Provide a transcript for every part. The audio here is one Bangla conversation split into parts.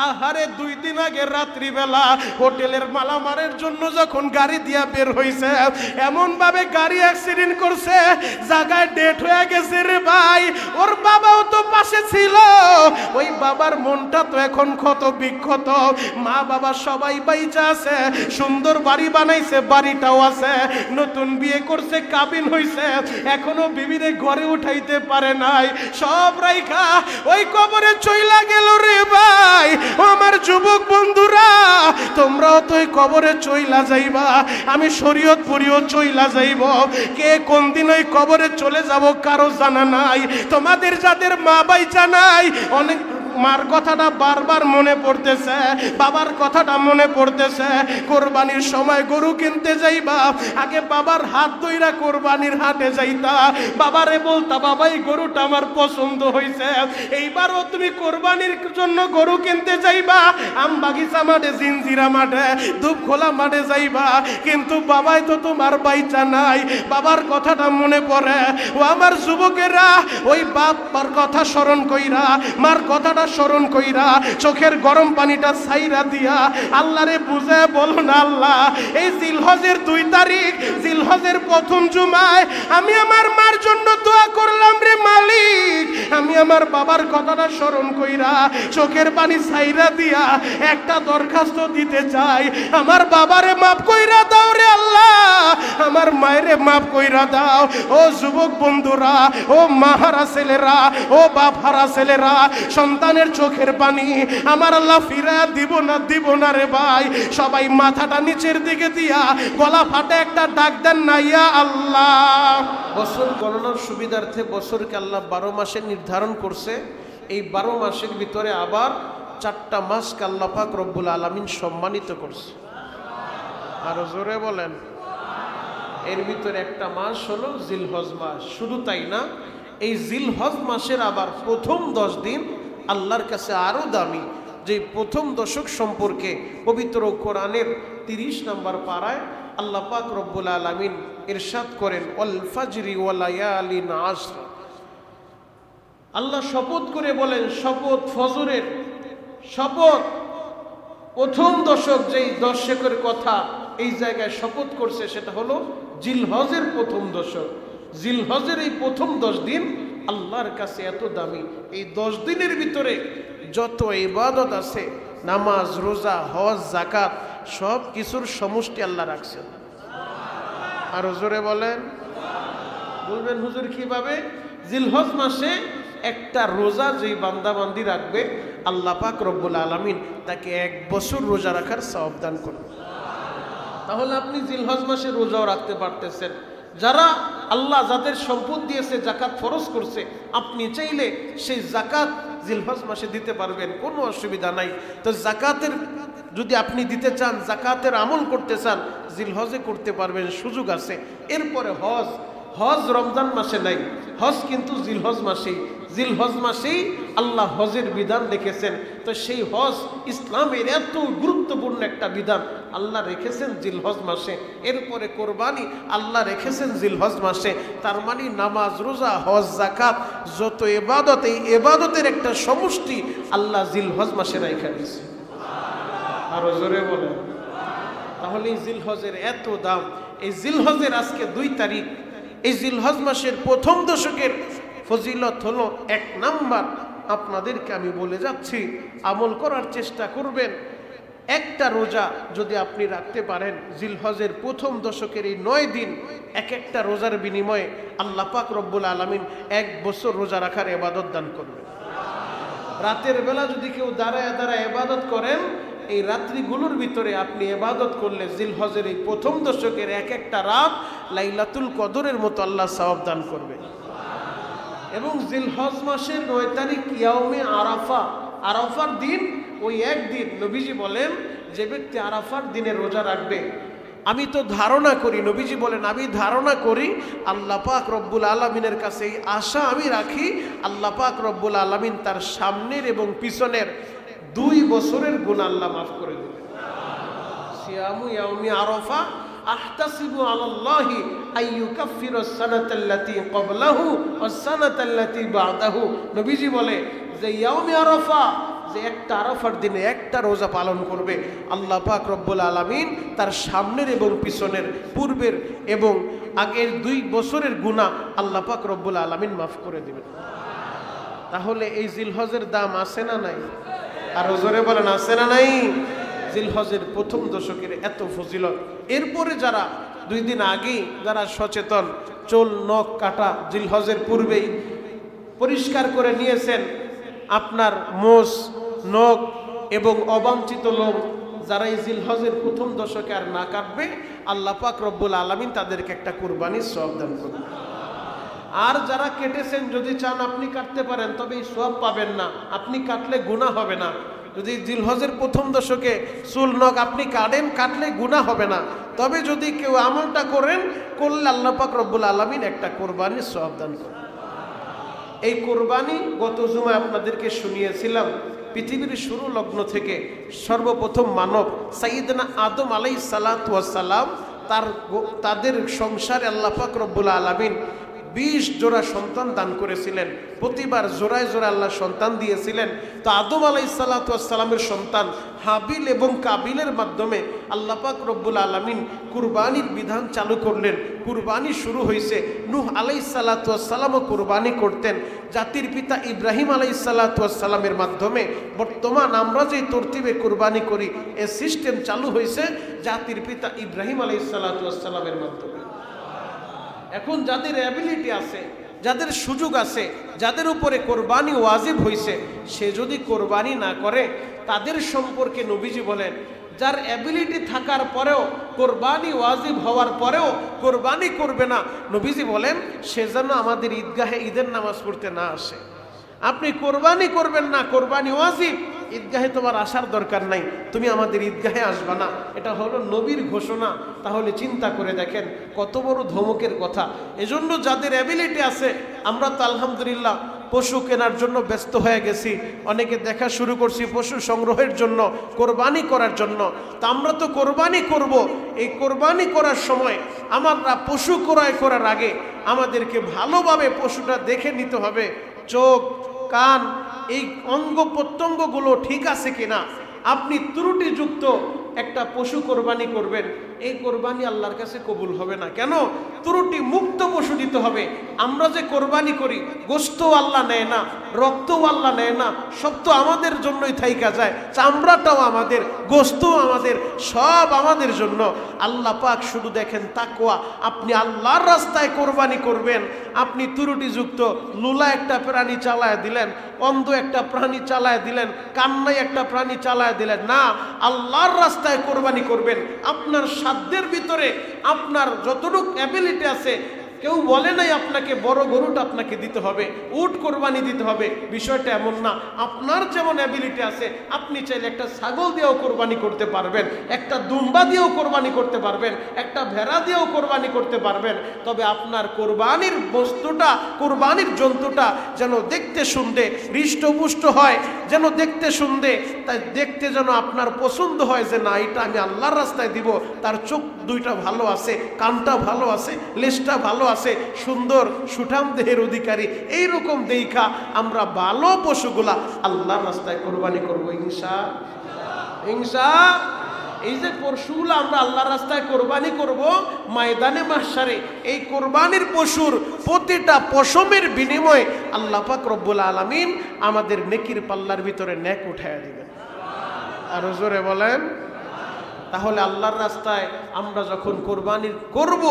আহারে 2 দিন আগে রাত্রিবেলা হোটেলের মালামারের জন্য যখন গাড়ি দিয়া বের হইছে, এমন ভাবে গাড়ি অ্যাক্সিডেন্ট করছে, জায়গায় ডেট হয়ে গেছে রে ভাই। ওর বাবাও তো পাশে ছিল, ওই বাবার মনটা তো এখন ক্ষত বিক্ষত। মা বাবা সবাই বাইচা আছে, সুন্দর বাড়ি বানাইছে, বাড়িটাও আছে, নতুন বিয়ে করছে, কাবিন হইছে, এখনো বিবিরে ঘরে উঠাইতে পারে নাই। সব রাইখা ওই কবরে চইলা গেল রে ভাই। আমার যুবক বন্ধুরা, তোমরাও তো এই কবরে চইলা যাইবা, আমি শরীয়তপুরিও চইলা যাইব। কে কোন দিন ওই কবরে চলে যাব কারো জানা নাই। তোমাদের যাদের মা বাইচা নাই, অনেক মার কথাটা বারবার মনে পড়তেছে, বাবার কথাটা মনে পড়তেছে। কোরবানির সময় গরু কিনতে যাইবা, আগে বাবার হাত ধইরা কোরবানির হাটে যাইতা, বাবারে বলতা বাবা এই গরুটা আমার পছন্দ হইছে। এইবারও তুমি কোরবানির জন্য গরু কিনতে যাইবা, আমবাগিচা মাঠে, জিনজিরা মাঠে, ধূপখোলা মাঠে যাইবা, কিন্তু বাবাই তো তোমার বাইচা নাই। বাবার কথাটা মনে পড়ে। ও আমার যুবকেরা, ওই বাবার কথা স্মরণ কইরা, মার কথাটা স্মরণ কইরা, চোখের গরম পানিটা ছাইরা দিয়া আল্লাহরে বুঝে বলো না, আল্লাহ এই জিলহজের 2 তারিখ, জিলহজের প্রথম জুমায় আমি আমার মার জন্য দোয়া করলাম রে মালিক। আমি আমার বাবার কথাটা স্মরণ কইরা, চোখের পানি ছাইরা দিয়া একটা দরখাস্ত দিতে চাই, আমার বাবারে মাফ কইরা দাও রে আল্লাহ, আমার মায়েরে মাফ কইরা দাও। ও যুবক বন্ধুরা, ও মাহারা ছেলেরা, ও বাপহারা ছেলেরা, সন্তানের চোখের পানি আমার আল্লাহ ফিরা দিব না রে ভাই। সবাই মাথাটা নিচের দিকে দিয়া গলা ফাটে একটা ডাক দেন না, ইয়া আল্লাহ। বছর গণনার সুবিধার্থে বছরকে আল্লাহ 12 মাসে নির্ধারণ করছে। এই 12 মাসের ভিতরে আবার 4টা মাসকে আল্লাহ পাক রব্বুল আলামিন সম্মানিত করছে। আরো জোরে বলেন। এর ভিতরে একটা মাস হলো জিলহজ মাস। শুধু তাই না, এই জিলহজ মাসের আবার প্রথম 10 দিন আল্লাহর কাছে আরো দামি। যে প্রথম দশক সম্পর্কে পবিত্র কোরআনের 30 নম্বর পারায় আল্লাহ পাক রব্বুল আলামিন ইরশাদ করেন, ওয়াল ফাজরি ওয়া লায়ালিন আশর। আল্লাহ শপথ করে বলেন, শপথ ফজরের, শপথ প্রথম দশক, যেই দশকের কথা এই জায়গায় শপথ করছে সেটা হলো জিলহজের প্রথম দশক। জিলহজের এই প্রথম 10 দিন আল্লাহর কাছে এত দামি। এই 10 দিনের ভিতরে যত ইবাদত আছে, নামাজ, রোজা, হজ, যাকাত, সব কিছুর সমষ্টি আল্লাহ রাখছেন। আরো জোরে বলেন। বলবেন হুজুর কিভাবে? জিলহজ মাসে একটা রোজা যেই বান্দাবান্দি রাখবে, আল্লাহ পাক রব্বুল আলামিন তাকে 1 বছর রোজা রাখার সওয়াব দান করবে। তাহলে আপনি জিলহজ মাসে রোজাও রাখতে পারতেছেন। যারা আল্লাহ যাদের সম্পদ দিয়েছে, যাকাত ফরজ করছে, আপনি চাইলে সেই যাকাত জিলহজ মাসে দিতে পারবেন, কোনো অসুবিধা নাই। তো যাকাতের যদি আপনি দিতে চান, যাকাতের আমল করতে চান, জিলহজে করতে পারবেন, সুযোগ আছে। এরপরে হজ, হজ রমজান মাসে নাই, হজ কিন্তু জিলহজ মাসেই। জিলহজ মাসেই আল্লাহ হজের বিধান রেখেছেন। তো সেই হজ ইসলামের এত গুরুত্বপূর্ণ একটা বিধান আল্লাহ রেখেছেন জিলহজ মাসে। এরপরে কোরবানি আল্লাহ রেখেছেন জিলহজ মাসে। তার মানে নামাজ, রোজা, হজ, যাকাত, যত ইবাদত, এই ইবাদতের একটা সমষ্টি আল্লাহ জিলহজ মাসে রেখে দিয়েছে। আরো জোরে বলেন। তাহলে এই জিলহজের এত দাম। এই জিলহজের আজকে 2 তারিখ। এই জিলহজ মাসের প্রথম দশকের ফজিলত হলো 1 নাম্বার। আপনাদেরকে আমি বলে যাচ্ছি, আমল করার চেষ্টা করবেন। একটা রোজা যদি আপনি রাখতে পারেন, জিলহজের প্রথম দশকের এই 9 দিন, এক একটা রোজার বিনিময়ে আল্লাহ পাক রব্বুল আলামিন 1 বছর রোজা রাখার ইবাদত দান করবেন। রাতের বেলা যদি কেউ দাঁড়ায় দাঁড়ায় ইবাদত করেন, এই রাত্রিগুলোর ভিতরে আপনি ইবাদত করলে জিলহজের এই প্রথম দশকের এক একটা রাত লাইলাতুল কদরের মতো আল্লাহ সওয়াব দান করবে। এবং জিলহজ মাসের 9 তারিখ ইয়াউমে আরাফা, আরাফার দিন, ওই একদিন নবীজি বলেন যে ব্যক্তি আরাফার দিনে রোজা রাখবে, আমি তো ধারণা করি, নবীজি বলেন আমি ধারণা করি আল্লাহ পাক রব্বুল আলামিনের কাছে এই আশা আমি রাখি, আল্লাহ পাক রব্বুল আলামিন তার সামনের এবং পিছনের 2 বছরের গুনাহ আল্লাহ মাফ করে দেবেন। সিয়ামু ইয়াউমি আরাফা আহতাসিবু আলাল্লাহি আইয়ুকাফিরু সানাতাল্লাতী ক্বাবলাহু ওয়াস সানাতাল্লাতী বা'দাহু। নবীজি বলে যে ইয়াউমি আরাফা, যে একটা আরাফার দিনে একটা রোজা পালন করবে, আল্লাহ পাক রব্বুল আলামিন তার সামনের এবং পিছনের, পূর্বের এবং আগের 2 বছরের গুনাহ আল্লাহ পাক রব্বুল আলামিন মাফ করে দিবেন। তাহলে এই জিলহজের দাম আছে না নাই? আর জোরে বলেন আছে না নাই? জিলহজের প্রথম দশকের এত ফজিলত। এরপরে যারা 2 দিন আগেই যারা সচেতন, চুল নখ কাটা জিলহজের পূর্বেই পরিষ্কার করে নিয়েছেন, আপনার মোষ নখ এবং অবাঞ্ছিত লোম যারা এই জিলহজের প্রথম দশকে আর না কাটবে, আল্লাহ পাক রব্বুল আলামিন তাদেরকে একটা কুরবানির সওয়াব দান করবে। আর যারা কেটেছেন, যদি চান আপনি কাটতে পারেন, তবে এই সওয়াব পাবেন না। আপনি কাটলে গুনাহ হবে না। যদি জিলহজের প্রথম দশকে চুল নখ আপনি কাটলে গুনাহ হবে না। তবে যদি কেউ আমলটা করলে আল্লাহ পাক রব্বুল আলামিন একটা কুরবানির সওয়াব দান করবে। এই কুরবানি গত জুমায় আপনাদেরকে শুনিয়েছিলাম। পৃথিবীর শুরু লগ্ন থেকে সর্বপ্রথম মানব সাইয়েদনা আদম আলাইহিস সালাতু ওয়াস সালাম, তাদের সংসারে আল্লাহ পাক রব্বুল আলামিন 20 জোড়া সন্তান দান করেছিলেন। প্রতিবার জোড়ায় জোড়ায় আল্লাহ সন্তান দিয়েছিলেন। তো আদম আলাইহিস সালাতু ওয়াস সালামের সন্তান হাবিল এবং কাবিলের মাধ্যমে আল্লাহ পাক রব্বুল আলামিন কুরবানির বিধান চালু করলেন। কুরবানি শুরু হয়েছে। নূহ আলাইহিস সালাতু ওয়াস সালামও কুরবানি করতেন। জাতির পিতা ইব্রাহিম আলাইহিস সালাতু ওয়াস সালামের মাধ্যমে বর্তমান আমরা যে তরতিবে কুরবানি করি, এই সিস্টেম চালু হয়েছে জাতির পিতা ইব্রাহিম আলাইহিস সালাতু ওয়াস সালামের মাধ্যমে। এখন যাদের অ্যাবিলিটি আছে, যাদের সুযোগ আছে, যাদের উপরে কোরবানি ওয়াজিব হয়েছে, সে যদি কোরবানি না করে, তাদের সম্পর্কে নবীজি বলেন, যার অ্যাবিলিটি থাকার পরেও, কোরবানি ওয়াজিব হওয়ার পরেও কোরবানি করবে না, নবীজি বলেন সে যেন আমাদের ঈদগাহে ঈদের নামাজ পড়তে না আসে। আপনি কোরবানি করবেন না, কোরবানি ওয়াজিব, ঈদগাহে তোমার আসার দরকার নাই, তুমি আমাদের ঈদগাহে আসবা না, এটা হলো নবীর ঘোষণা। তাহলে চিন্তা করে দেখেন কত বড় ধমকের কথা। এজন্য যাদের অ্যাবিলিটি আছে, আমরা তো আলহামদুলিল্লাহ পশু কেনার জন্য ব্যস্ত হয়ে গেছি, অনেকে দেখা শুরু করছি পশু সংগ্রহের জন্য, কোরবানি করার জন্য। তা আমরা তো কোরবানি করব। এই কোরবানি করার সময় আমরা পশু ক্রয় করার আগে আমাদেরকে ভালোভাবে পশুটা দেখে নিতে হবে। চোখ, কান, এই অঙ্গ প্রত্যঙ্গগুলো ঠিক আছে কিনা। আপনি ত্রুটিযুক্ত একটা পশু কোরবানি করবেন, এই কোরবানি আল্লাহর কাছে কবুল হবে না। কেন? ত্রুটি মুক্ত পশু দিতে হবে। আমরা যে কোরবানি করি, গোশত আল্লাহ নেয় না, রক্তও আল্লাহ নেয় না, সব তো আমাদের জন্যই থাইকা যায়। চামড়াটাও আমাদের, গোশতও আমাদের, সব আমাদের জন্য। আল্লাহ পাক শুধু দেখেন তাকওয়া। আপনি আল্লাহর রাস্তায় কোরবানি করবেন, আপনি ত্রুটিযুক্ত লুলা একটা প্রাণী চালায় দিলেন, অন্ধ একটা প্রাণী চালায় দিলেন, কান্নায় একটা প্রাণী চালায় দিলেন না। আল্লাহর রাস্তায় কোরবানি করবেন। আপনার সাধ্যের ভিতরে আপনার যতটুকু অ্যাবিলিটি আছে, কেউ বলে নাই আপনাকে বড় গরুটা আপনাকে দিতে হবে, উট কোরবানি দিতে হবে, বিষয়টা এমন না। আপনার যেমন অ্যাবিলিটি আছে, আপনি চাইলে একটা ছাগল দিয়েও কোরবানি করতে পারবেন, একটা দুম্বা দিয়েও কোরবানি করতে পারবেন, একটা ভেড়া দিয়েও কোরবানি করতে পারবেন। তবে আপনার কোরবানির বস্তুটা, কোরবানির জন্তুটা যেন দেখতে শুনতে হৃষ্টপুষ্ট হয়, যেন দেখতে শুনতে, তাই দেখতে যেন আপনার পছন্দ হয় যে না, এটা আমি আল্লাহর রাস্তায় দিব। তার চোখ দুইটা ভালো আছে, কানটা ভালো আছে, লেজটা ভালো আছে, সুন্দর সুঠাম দেহের অধিকারী, এইরকম দেখা আমরা ভালো পশুগুলা আল্লাহর রাস্তায় কোরবানি করবো ইনশাআল্লাহ। এই যে পশুগুলো আমরা আল্লাহর রাস্তায় কোরবানি করব ময়দানে মাহশারে, এই কোরবানির পশুর প্রতিটা পশমের বিনিময়ে আল্লাহ পাক রব্বুল আলামিন আমাদের নেকির পাল্লার ভিতরে নেক উঠায়া দিবেন। আর জোরে বলেন। তাহলে আল্লাহর রাস্তায় আমরা যখন কোরবানি করব,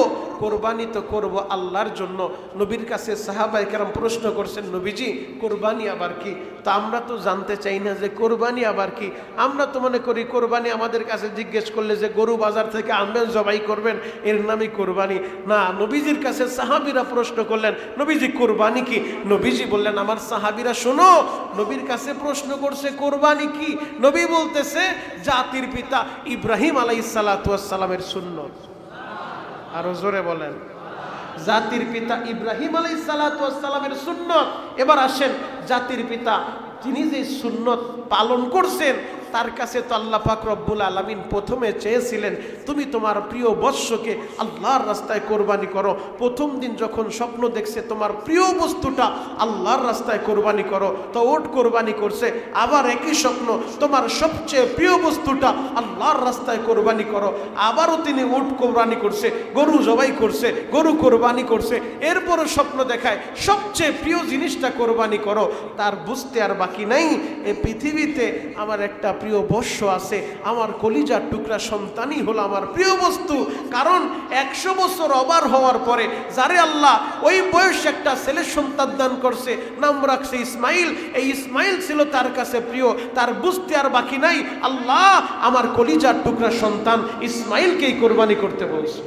কোরবানি তো করব আল্লাহর জন্য। নবীর কাছে সাহাবায়ে কেরাম প্রশ্ন করছেন, নবীজি কোরবানি আবার কি? তো আমরা তো জানতে চাই না যে কোরবানি আবার কি। আমরা তো মনে করি কোরবানি আমাদের কাছে জিজ্ঞেস করলে যে গরু বাজার থেকে আনবেন, জবাই করবেন, এর নামই কোরবানি না। নবীজির কাছে সাহাবীরা প্রশ্ন করলেন, নবীজি কোরবানি কি? নবীজি বললেন, আমার সাহাবীরা শোনো, নবীর কাছে প্রশ্ন করছে কোরবানি কি। নবী বলতেছে জাতির পিতা ইব্রাহিম আলাইহিস সালাতু ওয়াস সালামের সুন্নত। আরো জোরে বলেন, জাতির পিতা ইব্রাহিম আলাইহিস সালাতু ওয়াস সালামের সুন্নত। এবার আসেন, জাতির পিতা তিনি যে সুন্নত পালন করছেন তার কাছে তো আল্লাহ পাক রব্বুল আলামিন প্রথমে চেয়েছিলেন তুমি তোমার প্রিয় বৎসকে আল্লাহর রাস্তায় কোরবানি করো। প্রথম দিন যখন স্বপ্ন দেখছে তোমার প্রিয় বস্তুটা আল্লাহর রাস্তায় কোরবানি করো, তো ওট কোরবানি করছে। আবার একই স্বপ্ন তোমার সবচেয়ে প্রিয় বস্তুটা আল্লাহর রাস্তায় কোরবানি করো, আবারও তিনি উট কোরবানি করছে, গরু জবাই করছে, গরু কোরবানি করছে। এরপরও স্বপ্ন দেখায় সবচেয়ে প্রিয় জিনিসটা কোরবানি করো। তার বুঝতে আর বাকি নাই এই পৃথিবীতে আমার একটা প্রিয় বৎস আছে, আমার কলিজার টুকরা সন্তানই হলো আমার প্রিয় বস্তু। কারণ 100 বছর ওভার হওয়ার পরে যারে আল্লাহ ওই বয়স একটা ছেলে সন্তান দান করছে, নাম রাখছে ইসমাইল। এই ইসমাইল ছিল তার কাছে প্রিয়, তার বুঝতে আর বাকি নাই আল্লাহ আমার কলিজার টুকরা সন্তান ইসমাইলকেই কোরবানি করতে বলছে।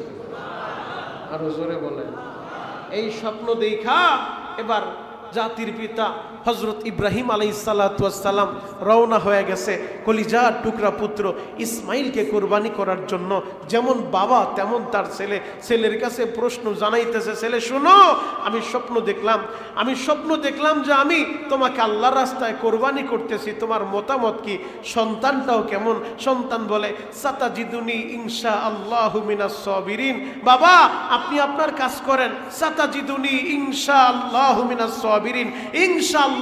আরো জোরে বলে। এই স্বপ্ন দেখা এবার জাতির পিতা হযরত ইব্রাহিম আলাইহিস সালাতু ওয়াস সালাম রওনা হয়ে গেছে কলিজার টুকরা পুত্র ইসমাইলকে কোরবানি করার জন্য। যেমন বাবা তেমন তার ছেলে। ছেলের কাছে প্রশ্ন জানাইতেছে, ছেলে শোনো, আমি স্বপ্ন দেখলাম যে আমি তোমাকে আল্লাহর রাস্তায় কোরবানি করতেছি, তোমার মতামত কি? সন্তানটাও কেমন? সন্তান বলে সাতাজিদুনি ইনশাআল্লাহু মিনাস সাবিরিন। বাবা আপনি আপনার কাজ করেন, সাতাজিদুনি ইনশাআল্লাহু মিনাস সাবিরিন, ইনশাআল্লাহ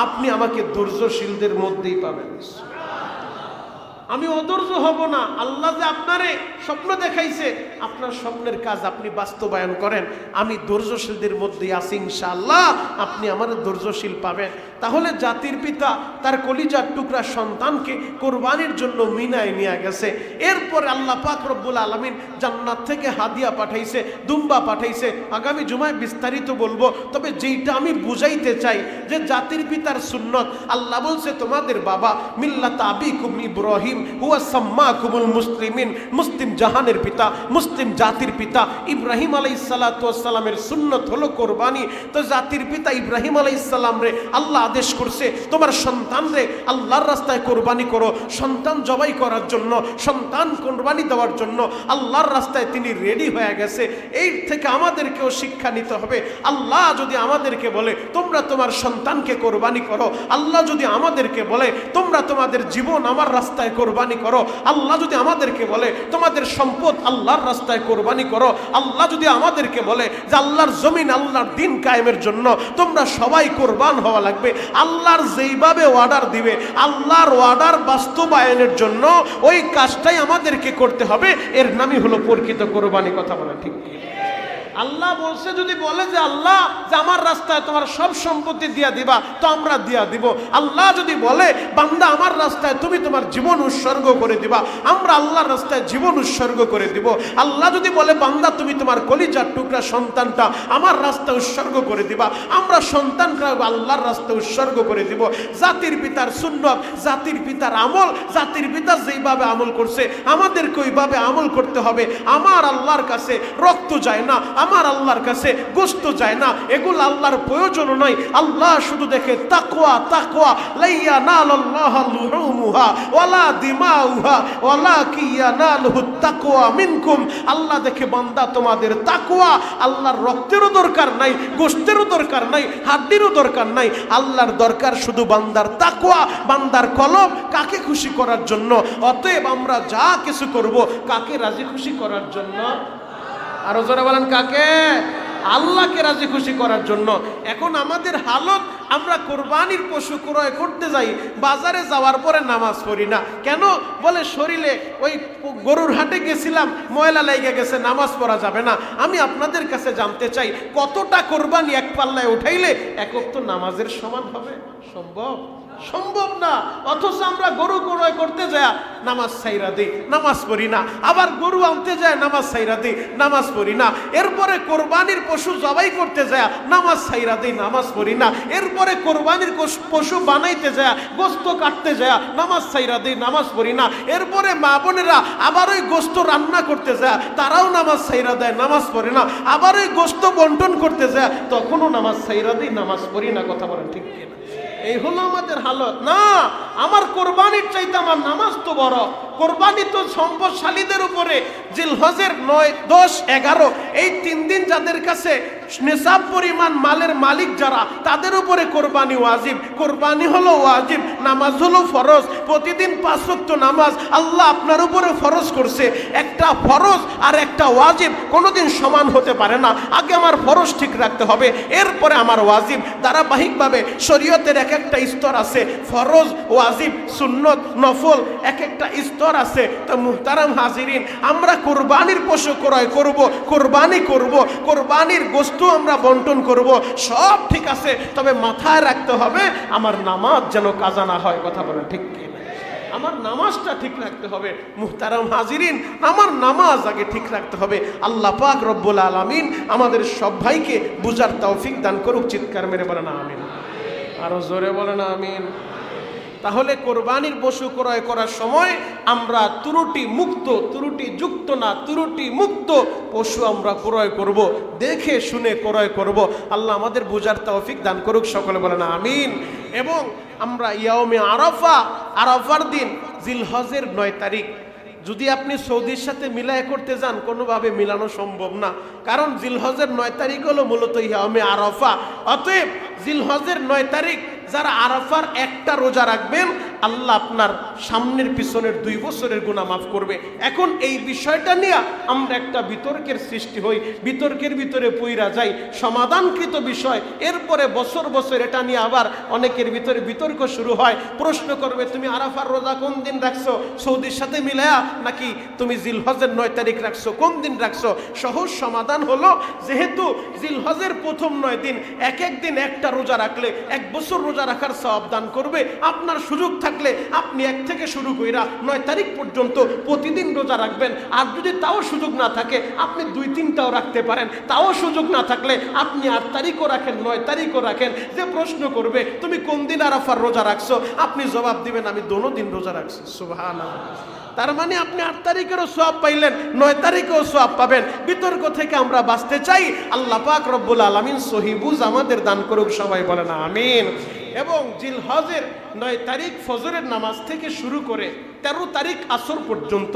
আপনি আমাকে ধৈর্যশীলদের মধ্যেই পাবেন। আমি অধৈর্য হব না। আল্লাহ যে আপনারে স্বপ্ন দেখাইছে, আপনার স্বপ্নের কাজ আপনি বাস্তবায়ন করেন, আমি ধৈর্যশীলদের মধ্যেই আছি, ইনশাআল্লাহ আপনি আমার ধৈর্যশীল পাবেন। তাহলে জাতির পিতা তার কলিজার টুকরা সন্তানকে কোরবানির জন্য মিনায় নিয়ে গেছে। এরপর আল্লাহ পাক রব্বুল আলামিন জান্নাত থেকে হাদিয়া পাঠাইছে, দুম্বা পাঠাইছে। আগামী জুমায় বিস্তারিত বলবো, তবে যেইটা আমি বুঝাইতে চাই যে জাতির পিতার সুন্নত। আল্লাহ বলছে তোমাদের বাবা মিল্লাত আবিকুম ইব্রাহিম হুয়া সাম্মাকুমুল মুসলিমিন, মুসলিম জাহানের পিতা, মুসলিম জাতির পিতা ইব্রাহিম আলাইহিস সালাতু ওয়াস সালামের সুন্নত হলো কোরবানি। তো জাতির পিতা ইব্রাহিম আলাইহিস সালাম রে আল্লাহ আদেশ করছে তোমার সন্তান রে আল্লাহর রাস্তায় কোরবানি করো। সন্তান জবাই করার জন্য, সন্তান কোরবানি দেওয়ার জন্য আল্লাহর রাস্তায় তিনি রেডি হয়ে গেছে। এই থেকে আমাদেরকেও শিক্ষা নিতে হবে। আল্লাহ যদি আমাদেরকে বলে তোমরা তোমার সন্তানকে কোরবানি করো, আল্লাহ যদি আমাদেরকে বলে তোমরা তোমাদের জীবন আমার রাস্তায় কোরবানি করো, আল্লাহ যদি আমাদেরকে বলে তোমাদের সম্পদ আল্লাহর রাস্তায় কোরবানি করো, আল্লাহ যদি আমাদেরকে বলে যে আল্লাহর জমিন আল্লাহর দিন কায়েমের জন্য তোমরা সবাই কোরবান হওয়া লাগবে, আল্লাহর যেইভাবে অর্ডার দিবে আল্লাহর অর্ডার বাস্তবায়নের জন্য ওই কাজটাই আমাদেরকে করতে হবে। এর নামই হলো প্রকৃত কোরবানি। কথা বলা ঠিক। আল্লাহ বলছে যদি বলে যে আল্লাহ যে আমার রাস্তায় তোমার সব সম্পত্তি দিয়া দিবা, তো আমরা দিয়া দিব। আল্লাহ যদি বলে বান্দা আমার রাস্তায় তুমি তোমার জীবন উৎসর্গ করে দিবা, আমরা আল্লাহর রাস্তায় জীবন উৎসর্গ করে দিব। আল্লাহ যদি বলে বান্দা তুমি তোমার কলিজার টুকরা সন্তানটা আমার রাস্তায় উৎসর্গ করে দিবা, আমরা সন্তানটা আল্লাহর রাস্তায় উৎসর্গ করে দিব। জাতির পিতার সুন্নত, জাতির পিতার আমল, জাতির পিতা যেইভাবে আমল করছে আমাদেরকে ওইভাবে আমল করতে হবে। আমার আল্লাহর কাছে রক্ত যায় না, আমার আল্লাহর কাছে গোশত যায় না, এগুলো আল্লাহর প্রয়োজন নয়। আল্লাহ শুধু দেখে তাকওয়া, তাকওয়া লাইয়া নালাল্লাহু লুহুমুহা ওয়ালা দিমাউহা ওয়ালাকি ইয়ানালুহু তাকওয়া মিনকুম। আল্লাহ দেখে বান্দা তোমাদের তাকওয়া। আল্লাহর রক্তেরও দরকার নাই, গোশতেরও দরকার নাই, হাড্ডিরও দরকার নাই। আল্লাহর দরকার শুধু বান্দার তাকওয়া, বান্দার কলব। কাকে খুশি করার জন্য? অতএব আমরা যা কিছু করব কাকে রাজি খুশি করার জন্য? আরো জোরে বলেন কাকে? আল্লাহকে রাজি খুশি করার জন্য। এখন আমাদের হালত, আমরা কোরবানির পশু ক্রয় করতে যাই, বাজারে যাওয়ার পরে নামাজ পড়ি না। কেন? বলে শরীরে ওই গরুর হাটে গেছিলাম, ময়লা লেগে গেছে, নামাজ পড়া যাবে না। আমি আপনাদের কাছে জানতে চাই কতটা কোরবানি এক পাল্লায় উঠাইলে এক ওয়াক্ত নামাজের সমান হবে? সম্ভব? সম্ভব না। অথচ আমরা গরু ক্রয় করতে যায় নামাজ ছাইরা দিই, নামাজ পড়ি না। আবার গরু আনতে যায় নামাজ ছাইরা দিই, নামাজ পড়ি না। এরপরে কোরবানির পশু জবাই করতে যায় নামাজ ছাইরা দিই, নামাজ পড়ি না। এরপরে কোরবানির পশু বানাইতে যায়, গোশত কাটতে যায় নামাজ ছাইরা দিই, নামাজ পড়ি না। এরপরে মা বোনেরা আবার ওই গোশত রান্না করতে যায়, তারাও নামাজ ছাইরা দেয়, নামাজ পড়ে না। আবার ওই গোশত বন্টন করতে যায়, তখনও নামাজ ছাইরা দিই, নামাজ পড়ি না। কথা বলেন ঠিক কিনা? এই হলো আমাদের হালত। না, আমার কোরবানির চাইতে আমার নামাজ তো বড়। কোরবানি তো সম্পদশালীদের উপরে। জিলহজের 9, 10, 11 এই 3 দিন যাদের কাছে নিসাব পরিমাণ মালের মালিক যারা, তাদের উপরে কোরবানি ওয়াজিব। কোরবানি হলো ওয়াজিব, নামাজ হলো ফরজ। প্রতিদিন 5 ওয়াক্ত নামাজ আল্লাহ আপনার উপরে ফরজ করছে। একটা ফরজ আর একটা ওয়াজিব কোনোদিন সমান হতে পারে না। আগে আমার ফরজ ঠিক রাখতে হবে, এরপরে আমার ওয়াজিব। ধারাবাহিকভাবে শরীয়তের এক একটা স্তর আছে, ফরজ, ওয়াজিব, সুন্নত, নফল, এক একটা স্তর আছে। তো মুহতারাম হাজিরিন, আমরা কোরবানির পশু ক্রয় করব, কোরবানি করব, কোরবানির গোশত আমরা বন্টন করব, সব ঠিক আছে। তবে মাথায় রাখতে হবে আমার নামাজ যেন কাজা না হয়। কথা বলেন ঠিক কি? আমার নামাজটা ঠিক রাখতে হবে। মুহতারাম হাজিরিন, আমার নামাজ আগে ঠিক রাখতে হবে। আল্লাহ পাক রব্বুল আলামিন আমাদের সব ভাইকে বুঝার তৌফিক দান করুক। চিৎকার মেরে বলেন আমিন। আরো জোরে বলেন আমিন। তাহলে কোরবানির পশু ক্রয় করার সময় আমরা ত্রুটি মুক্ত, ত্রুটি যুক্ত না, ত্রুটি মুক্ত পশু আমরা ক্রয় করব, দেখে শুনে ক্রয় করব। আল্লাহ আমাদের বুঝার তৌফিক দান করুক। সকলে বলেন আমিন। এবং আমরা ইয়াউমে আরাফা, আরাফার দিন জিলহজের 9 তারিখ, যদি আপনি সৌদির সাথে মিলায় করতে যান কোনোভাবে মিলানো সম্ভব না, কারণ জিলহজের 9 তারিখ হলো মূলত ইয়াউমে আরাফা। অতএব জিলহজের 9 তারিখ যারা আরাফার একটা রোজা রাখবেন, আল্লাহ আপনার সামনের পিছনের 2 বছরের গুনাহ মাফ করবে। এখন এই বিষয়টা নিয়ে আমরা একটা বিতর্কের সৃষ্টি হই, বিতর্কের ভিতরে পইরা যাই, সমাধানকৃত বিষয়। এরপরে বছর বছর এটা নিয়ে আবার অনেকের ভিতরে বিতর্ক শুরু হয়। প্রশ্ন করবে, তুমি আরাফার রোজা কোন দিন রাখছো, সৌদির সাথে মিলায়া, নাকি তুমি জিলহজের 9 তারিখ রাখছো, কোন দিন রাখছো? সহজ সমাধান হলো, যেহেতু জিলহজের প্রথম 9 দিন, এক এক দিন একটা রোজা রাখলে 1 বছর রোজা রাখার সওয়াব দান করবে। আপনার সুযোগ থাকলে আপনি 1 থেকে শুরু কইরা 9 তারিখ পর্যন্ত প্রতিদিন রোজা রাখবেন। আর যদি তাও সুযোগ না থাকে আপনি 2-3টাও রাখতে পারেন। তাও সুযোগ না থাকলে আপনি 8 তারিখও রাখেন, 9 তারিখও রাখেন। যে প্রশ্ন করবে তুমি কোন দিন আরাফার রোজা রাখছো, আপনি জবাব দিবেন আমি দোনো দিন রোজা রাখছি। সুবহানাল্লাহ। তার মানে আপনি 8 তারিখেরও সওয়াব পাইলেন, 9 তারিখেও সওয়াব পাবেন। বিতর্ক থেকে আমরা বাঁচতে চাই। আল্লাহ পাক রব্বুল আলামিন সহিহ বুঝ আমাদের দান করুক। সবাই বলেন আমিন। এবং জিলহজের 9 তারিখ ফজরের নামাজ থেকে শুরু করে 13 তারিখ আসর পর্যন্ত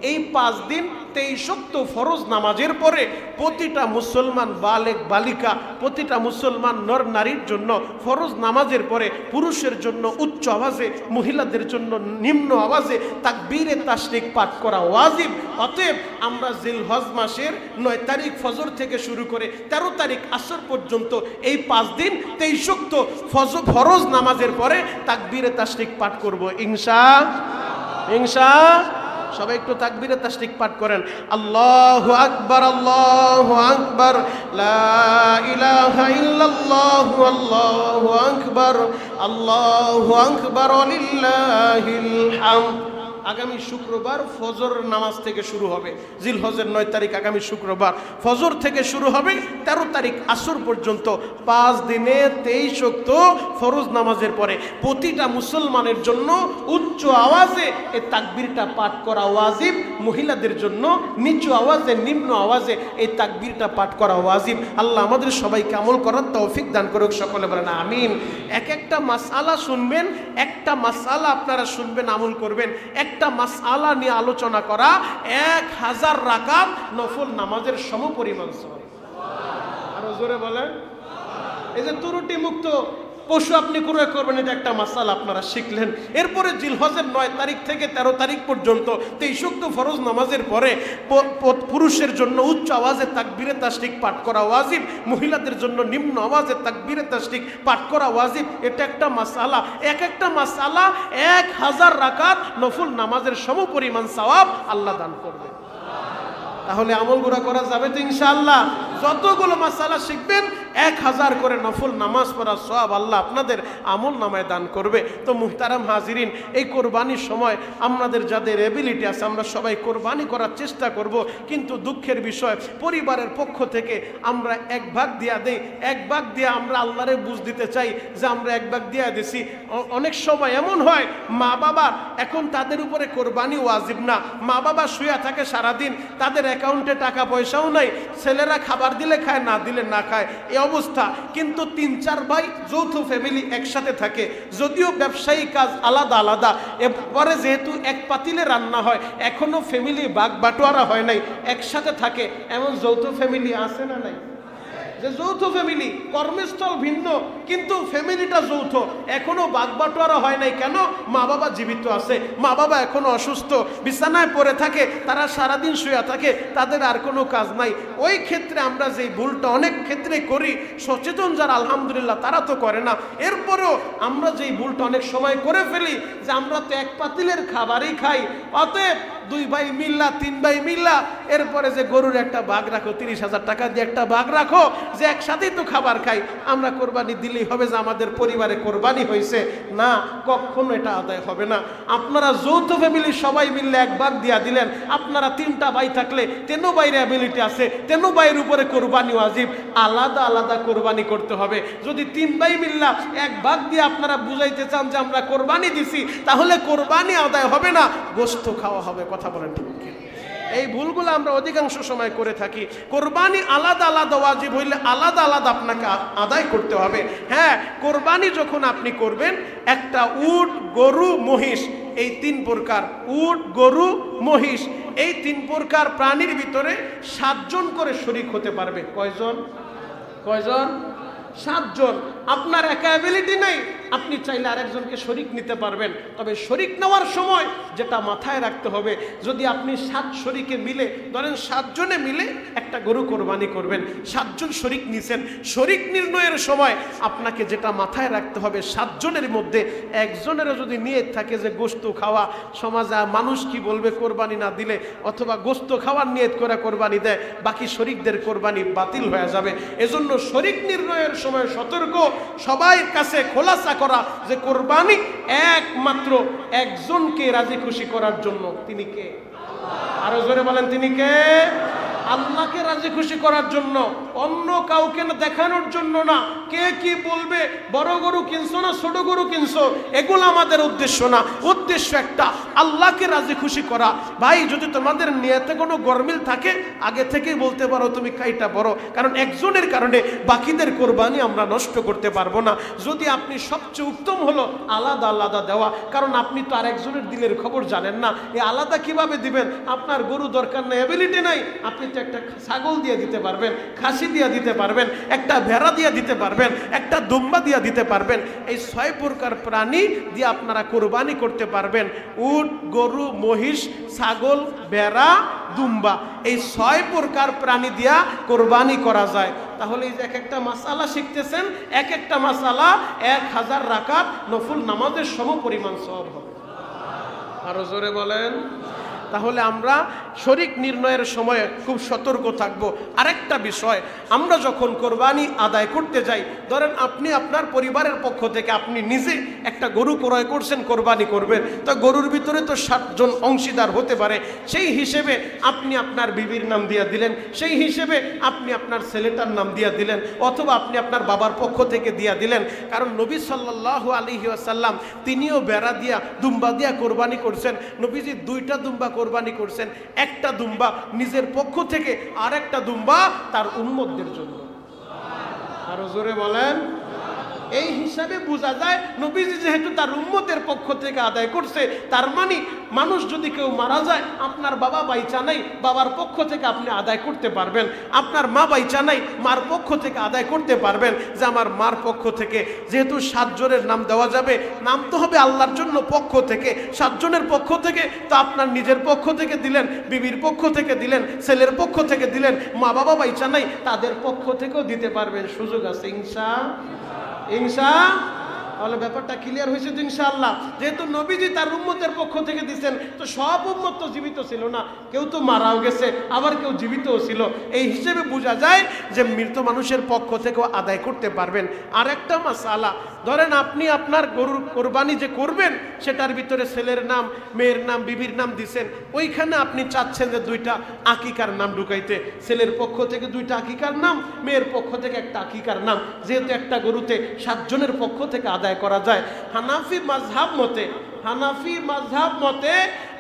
এই 5 দিন 23 ওয়াক্ত ফরজ নামাজের পরে প্রতিটা মুসলমান বালেগ বালিকা, প্রতিটা মুসলমান নর নারীর জন্য ফরজ নামাজের পরে পুরুষের জন্য উচ্চ আওয়াজে, মহিলাদের জন্য নিম্ন আওয়াজে তাকবীরে তাশরিক পাঠ করা ওয়াজিব। অতএব আমরা জিলহজ মাসের 9 তারিখ ফজর থেকে শুরু করে 13 তারিখ আসর পর্যন্ত এই 5 দিন 23 ওয়াক্ত ফরজ নামাজের পরে তাকবীরে তাশরিক পাঠ করব ইনশাআল্লাহ। সবাই একটু তাকবীরে তাশরিক পাঠ করেন। আল্লাহু আকবার, আল্লাহু আকবার, লা ইলাহা ইল্লাল্লাহু, আল্লাহু আকবার, আল্লাহু আকবার, লিল্লাহিল হামদ। আগামী শুক্রবার ফজর নামাজ থেকে শুরু হবে। জিলহজের 9 তারিখ আগামী শুক্রবার ফজর থেকে শুরু হবে, 13 তারিখ আসর পর্যন্ত 5 দিনে 23 ওয়াক্ত ফরজ নামাজের পরে প্রতিটা মুসলমানের জন্য উচ্চ আওয়াজে এই তাকবীরটা পাঠ করা ওয়াজিব। মহিলাদের জন্য নিচু আওয়াজে, নিম্ন আওয়াজে এই তাকবীরটা পাঠ করা ওয়াজিব। আল্লাহ আমাদের সবাইকে আমল করার তৌফিক দান করুক। সকলে বলেন আমিন। এক একটা মাসআলা শুনবেন, একটা মাসআলা আপনারা শুনবেন, আমল করবেন। একটা মাসআলা নিয়ে আলোচনা করা 1000 রাকাত নফল নামাজের সমপরিমাণ সওয়াব। আরো জোরে বলেন। এই যে ত্রুটি মুক্ত পশু আপনি ক্রয় করবেন, এটা একটা মাসআলা আপনারা শিখলেন। এরপরে জিলহজের 9 তারিখ থেকে 13 তারিখ পর্যন্ত 23 ওয়াক্ত ফরজ নামাজের পরে পুরুষের জন্য উচ্চ আওয়াজে তাকবীরে তাশরিক পাঠ করা ওয়াজিব, মহিলাদের জন্য নিম্ন আওয়াজে তাকবীরে তাশরিক পাঠ করা ওয়াজিব। এটা একটা মাসআলা। এক একটা মাসআলা 1000 রাকাত নফল নামাজের সমপরিমাণ সওয়াব আল্লাহ দান করবে। তাহলে আমলগুলো করা যাবে তো ইনশাআল্লাহ। যতগুলো মাসআলা শিখবেন 1000 করে নফল নামাজ পড়ার সওয়াব আল্লাহ আপনাদের আমল নামায় দান করবে। তো মুহতারাম হাজিরিন, এই কোরবানির সময় আমাদের যাদের এবিলিটি আছে আমরা সবাই কোরবানি করার চেষ্টা করব। কিন্তু দুঃখের বিষয়, পরিবারের পক্ষ থেকে আমরা 1 ভাগ দিয়া দেই, 1 ভাগ দিয়ে আমরা আল্লাহরে বুঝ দিতে চাই যে আমরা 1 ভাগ দিয়া দিছি। অনেক সময় এমন হয় মা বাবা এখন তাদের উপরে কোরবানি ওয়াজিব না, মা বাবা শুয়ে থাকে সারাদিন, তাদের অ্যাকাউন্টে টাকা পয়সাও নাই, ছেলেরা খাবার দিলে খায়, না দিলে না খায়। এই অবস্থা, কিন্তু 3-4 ভাই যৌথ ফ্যামিলি একসাথে থাকে, যদিও ব্যবসায়ী কাজ আলাদা আলাদা, এরপরে যেহেতু এক পাতিলে রান্না হয়, এখনো ফ্যামিলি ভাগ বাটোয়ারা হয় নাই, একসাথে থাকে, এমন যৌথ ফ্যামিলি আছে না নাই? যে যৌথ ফ্যামিলি, কর্মস্থল ভিন্ন কিন্তু ফ্যামিলিটা যৌথ, এখনো বাগবাটোয়ারা হয় নাই। কেন? মা বাবা জীবিত আছে, মা বাবা এখনো অসুস্থ, বিছানায় পড়ে থাকে, তারা সারাদিন শুয়ে থাকে, তাদের আর কোনো কাজ নাই। ওই ক্ষেত্রে আমরা যেই ভুলটা অনেক ক্ষেত্রে করি, সচেতন যারা আলহামদুলিল্লাহ তারা তো করে না, এরপরেও আমরা যেই ভুলটা অনেক সময় করে ফেলি যে আমরা তো এক পাতিলের খাবারই খাই, অতএব 2 ভাই মিল্লা 3 ভাই মিল্লা এরপরে যে গরুর একটা ভাগ রাখো, 30,000 টাকা দিয়ে একটা ভাগ রাখো, যে একসাথেই তো খাবার খাই, আমরা কোরবানি দিলেই হবে যে আমাদের পরিবারে কোরবানি হয়েছে। না, কখনো এটা আদায় হবে না। আপনারা যৌথ ফ্যামিলি সবাই মিললে এক ভাগ দিয়া দিলেন, আপনারা 3টা ভাই থাকলে 3 ভাইয়ের অ্যাবিলিটি আছে, 3 ভাইয়ের উপরে কোরবানি ওয়াজিব, আলাদা আলাদা কোরবানি করতে হবে। যদি 3 ভাই মিল্লা এক ভাগ দিয়ে আপনারা বুঝাইতে চান যে আমরা কোরবানি দিছি, তাহলে কোরবানি আদায় হবে না, গোশত খাওয়া হবে। কথা বলেন ঠিক কি? এই ভুলগুলো আমরা অধিকাংশ সময় করে থাকি। কোরবানি আলাদা আলাদা ওয়াজিব হইলে আলাদা আলাদা আপনাকে আদায় করতে হবে। হ্যাঁ, কোরবানি যখন আপনি করবেন, একটা উট, গরু, মহিষ, এই 3 প্রকার, উট, গরু, মহিষ, এই 3 প্রকার প্রাণীর ভিতরে 7 জন করে শরীক হতে পারবে। কয়জন? 7 জন। আপনার একা অ্যাবিলিটি নাই, আপনি চাইলে আরেকজনকে শরীক নিতে পারবেন। তবে শরীক নেওয়ার সময় যেটা মাথায় রাখতে হবে, যদি আপনি 7 শরীকে মিলে, ধরেন 7 জনে মিলে একটা গরু কোরবানি করবেন, 7 জন শরীক নিছেন, শরীক নির্ণয়ের সময় আপনাকে যেটা মাথায় রাখতে হবে, 7 জনের মধ্যে একজনেরও যদি নিয়ত থাকে যে গোশত খাওয়া, সমাজে মানুষ কি বলবে কোরবানি না দিলে, অথবা গোশত খাওয়ার নিয়ত করে কোরবানি দেয়, বাকি শরীকদের কোরবানি বাতিল হয়ে যাবে। এজন্য শরীক নির্ণয়ের সময় সতর্ক, সবাই কাছে খোলাসা করা যে কোরবানি একমাত্র একজনকে রাজি খুশি করার জন্য। তিনি কে? আরো জোরে বলেন, তিনি কে? আল্লাহকে রাজি খুশি করার জন্য, অন্য কাউকে দেখানোর জন্য না। কে কি বলবে, বড় গরু কিনছো না ছোট গরু কিনছো, এগুলো আমাদের উদ্দেশ্য না। উদ্দেশ্য একটা, আল্লাহকে রাজি খুশি করা। ভাই, যদি তোমাদের নিয়তে কোনো গরমিল থাকে, আগে থেকেই বলতে পারো তুমি কাইটা বড়, কারণ একজনের কারণে বাকিদের কোরবানি আমরা নষ্ট করতে পারবো না। যদি আপনি সবচেয়ে উত্তম হলো আলাদা আলাদা দেওয়া, কারণ আপনি তো আর একজনের দিলের খবর জানেন না, এ আলাদা কিভাবে দিবেন? আপনার গরু দরকার নেই, অ্যাবিলিটি নাই, আপনি তো একটা ছাগল দিয়ে দিতে পারবেন, খাসি দিয়ে দিতে পারবেন, একটা ভেড়া দিয়ে দিতে পারবেন, একটা দুম্বা দিয়ে দিতে পারবেন। এই 6 প্রকার প্রাণী দিয়ে আপনারা কোরবানি করতে পারবেন। উট, গরু, মহিষ, ছাগল, ভেড়া, দুম্বা, এই 6 প্রকার প্রাণী দিয়া কোরবানি করা যায়। তাহলে এই যে এক একটা মাসালা শিখতেছেন, এক একটা মাসালা 1000 রাকাত নফল নামাজের সম পরিমাণ সওয়াব হবে। আরো জোরে বলেন। তাহলে আমরা শরীক নির্ণয়ের সময় খুব সতর্ক থাকব। আরেকটা বিষয়, আমরা যখন কোরবানি আদায় করতে যাই, ধরেন আপনি আপনার পরিবারের পক্ষ থেকে আপনি নিজে একটা গরু ক্রয় করছেন, কোরবানি করবেন, তো গরুর ভিতরে তো 7 জন অংশীদার হতে পারে। সেই হিসেবে আপনি আপনার বিবির নাম দিয়ে দিলেন, সেই হিসেবে আপনি আপনার ছেলেটার নাম দিয়ে দিলেন, অথবা আপনি আপনার বাবার পক্ষ থেকে দিয়ে দিলেন। কারণ নবী সাল্লাল্লাহু আলাইহি ওয়াসাল্লাম তিনিও বেড়া দিয়া, দুম্বা দিয়া কোরবানি করছেন। নবীজি 2টা দুম্বা কোরবানি করছেন, একটা দুম্বা নিজের পক্ষ থেকে, আর একটা দুম্বা তার উম্মতদের জন্য। আরো জোরে বলেন। এই হিসাবে বোঝা যায় নবীজি যেহেতু তার উম্মতের পক্ষ থেকে আদায় করছে, তার মানে মানুষ যদি কেউ মারা যায়, আপনার বাবা বাইচা নাই, বাবার পক্ষ থেকে আপনি আদায় করতে পারবেন। আপনার মা বাইচা নাই, মার পক্ষ থেকে আদায় করতে পারবেন যে আমার মার পক্ষ থেকে, যেহেতু 7 জনের নাম দেওয়া যাবে, নাম তো হবে আল্লাহর জন্য পক্ষ থেকে, 7 জনের পক্ষ থেকে, তো আপনার নিজের পক্ষ থেকে দিলেন, বিবির পক্ষ থেকে দিলেন, ছেলের পক্ষ থেকে দিলেন, মা বাবা বাইচা নাই, তাদের পক্ষ থেকেও দিতে পারবেন, সুযোগ আছে তাহলে ব্যাপারটা ক্লিয়ার হয়েছে তো ইনশাআল্লাহ। যেহেতু নবীজি তার উম্মতের পক্ষ থেকে দিচ্ছেন, তো সব উম্মত তো জীবিত ছিল না, কেউ তো মারাও গেছে, আবার কেউ জীবিতও ছিল। এই হিসেবে বোঝা যায় যে মৃত মানুষের পক্ষ থেকেও আদায় করতে পারবেন। আর একটা মাসালা, ধরেন আপনি আপনার গরুর কোরবানি যে করবেন, সেটার ভিতরে ছেলের নাম, মেয়ের নাম, বিবির নাম দিচ্ছেন, ওইখানে আপনি চাচ্ছেন যে 2টা আকিকার নাম ঢুকাইতে, ছেলের পক্ষ থেকে 2টা আকিকার নাম, মেয়ের পক্ষ থেকে একটা আকিকার নাম, যেহেতু একটা গরুতে 7 জনের পক্ষ থেকে আদায় করা যায়। হানাফি মাযহাব মতে